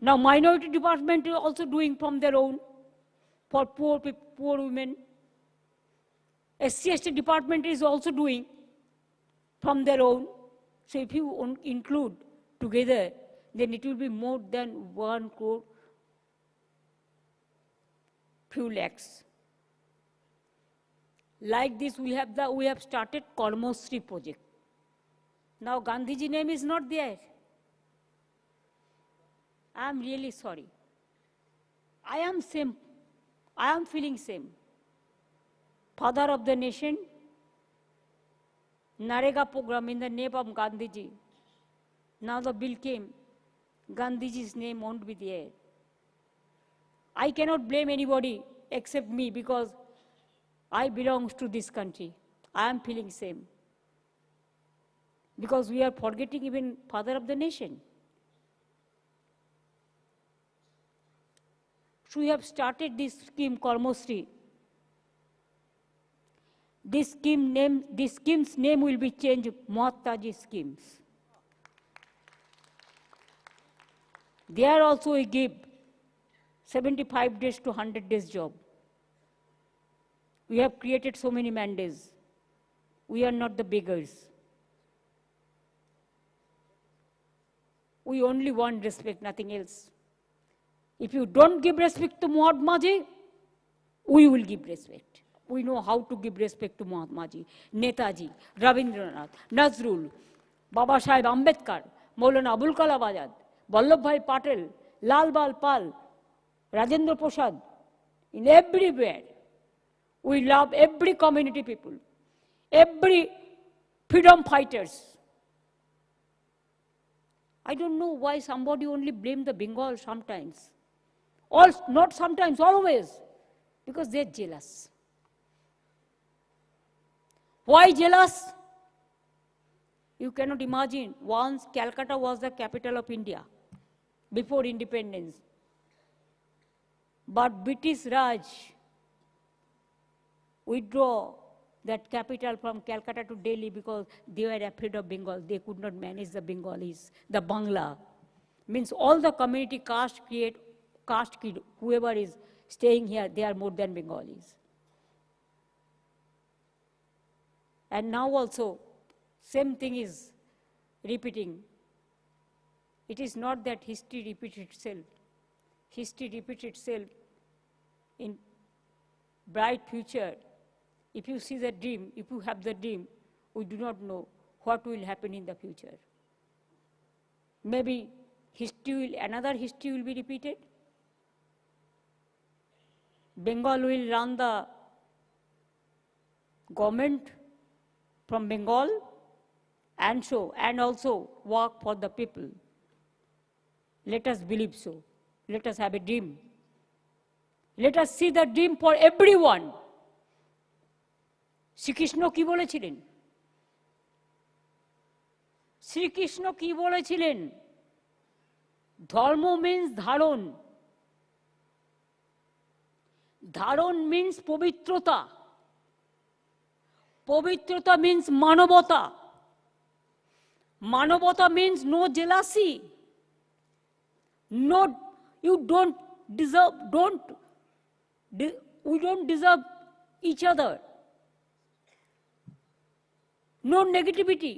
Now minority department is also doing from their own for poor women. SC/ST department is also doing from their own. So if you include together, then it will be more than 1 crore, few lakhs. Like this, we have started Karmosri project. Now Gandhiji name is not there. I am really sorry. I am feeling same. Father of the nation, Narega program in the name of Gandhiji. Now the bill came, Gandhiji's name won't be there. I cannot blame anybody except me because I belong to this country. I am feeling same. Because we are forgetting even father of the nation. So we have started this scheme, Karmosri. This scheme's name will be changed, Mahatmaji schemes. There also we give 75 days to 100 days job. We have created so many mandates. We are not the beggars. We only want respect, nothing else. If you don't give respect to Mahatmaji, we will give respect. We know how to give respect to Mahatmaji, Netaji, Rabindranath, Nazrul, Baba Sahib Ambedkar, Maulana Abul Kalam Azad, Vallabhbhai Patel, Lal Bal Pal, Rajendra Prasad. In everywhere, we love every community people, every freedom fighters. I don't know why somebody only blame the Bengal sometimes. Not sometimes, always. Because they're jealous. Why jealous? You cannot imagine. Once Calcutta was the capital of India before independence. But British Raj withdraw that capital from Calcutta to Delhi because they were afraid of Bengal. They could not manage the Bengalis, the Bangla. Means all the community caste kid, whoever is staying here, they are more than Bengalis. And now also, same thing is repeating. It is not that history repeats itself. History repeats itself in bright future. If you see the dream, if you have the dream, we do not know what will happen in the future. Maybe another history will be repeated. Bengal will run the government from Bengal, and also work for the people. Let us believe so. Let us have a dream. Let us see the dream for everyone. Shrikrishna কি বলেছিলেন? শ্রীকৃষ্ণ কি বলেছিলেন? ধর্ম means ধারণ. ধারণ means পবিত্রতা. পবিত্রতা means মানবতা. মানবতা means no jealousy. No, you don't deserve, we don't deserve each other. No negativity,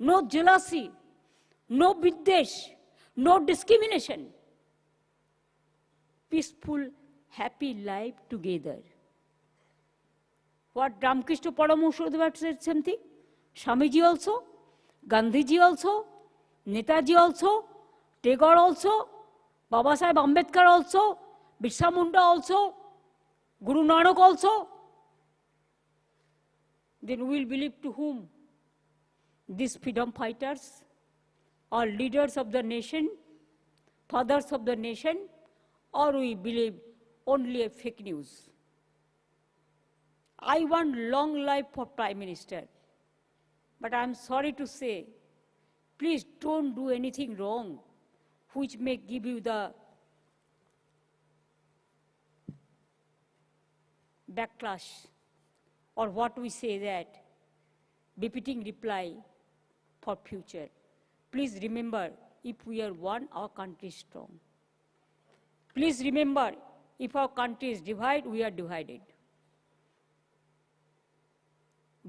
no jealousy, no viddesh, no discrimination. Peaceful, happy life together. What Ramakrishna Paramahansa said something? Swamiji also, Gandhiji also, Netaji also, Tagore also, Baba Sahib Ambedkar also, Birsa Munda also, Guru Nanak also. Then we will believe to whom? These freedom fighters or leaders of the nation, fathers of the nation, or we believe only a fake news. I want long life for Prime Minister, but I am sorry to say, please don't do anything wrong which may give you the backlash, or what we say that, repeating reply for future. Please remember, if we are one, our country is strong. Please remember, if our country is divided, we are divided.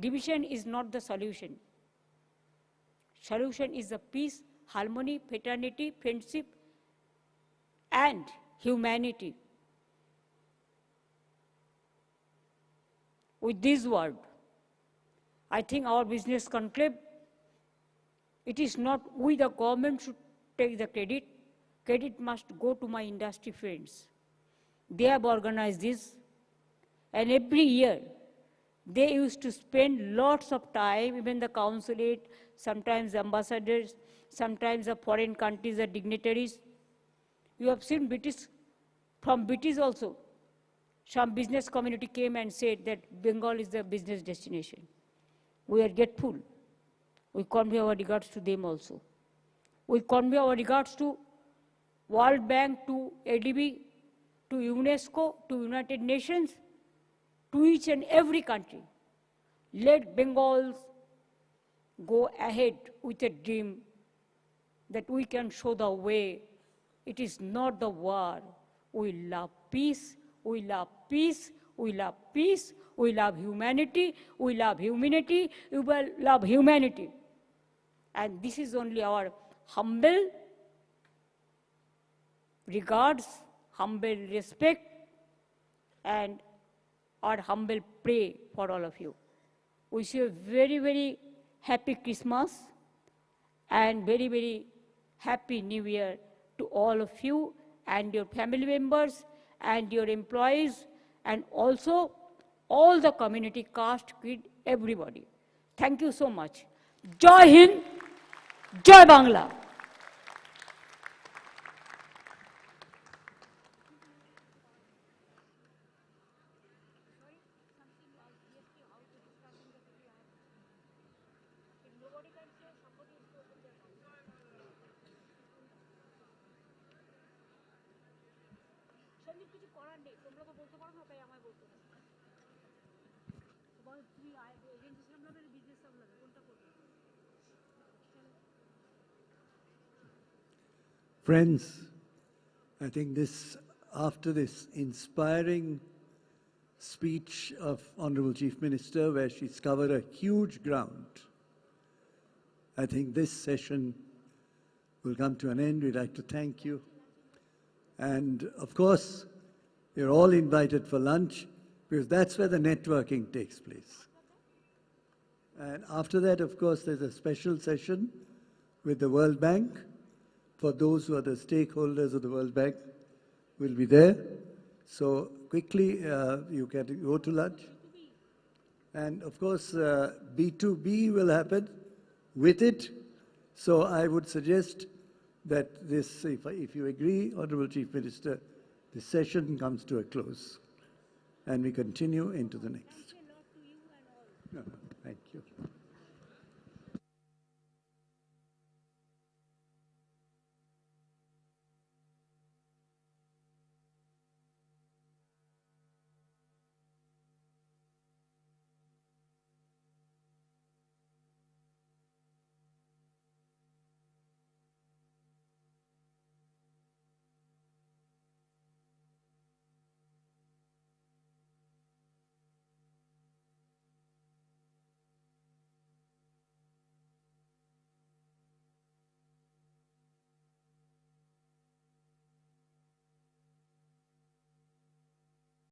Division is not the solution. Solution is the peace, harmony, fraternity, friendship, and humanity. With this word, I think our business conclave, it is not we, the government, should take the credit. Credit must go to my industry friends. They have organized this, and every year, they used to spend lots of time, even the consulate, sometimes ambassadors, sometimes the foreign countries, the dignitaries. You have seen British, from British also, some business community came and said that Bengal is the business destination. We are grateful. We convey our regards to them also. We convey our regards to World Bank, to ADB, to UNESCO, to United Nations, to each and every country. Let Bengals go ahead with a dream that we can show the way. It is not the war. We love peace, we love peace, we love peace, we love humanity, we love humanity, we will love humanity. And this is only our humble regards, humble respect, and our humble prayer for all of you. Wish you a very, very happy Christmas and very, very happy New Year to all of you and your family members and your employees and also all the community, caste, creed, everybody. Thank you so much. Jai Hind, Jai Bangla. Friends, I think after this inspiring speech of Honorable Chief Minister, where she's covered a huge ground, I think this session will come to an end. We'd like to thank you. And of course, you're all invited for lunch, because that's where the networking takes place. And after that, of course, there's a special session with the World Bank. For those who are the stakeholders of the World Bank, will be there. So quickly, you can go to lunch. And of course, B2B will happen with it. So I would suggest that this, if you agree, Honorable Chief Minister, this session comes to a close and we continue into the next. Thank you.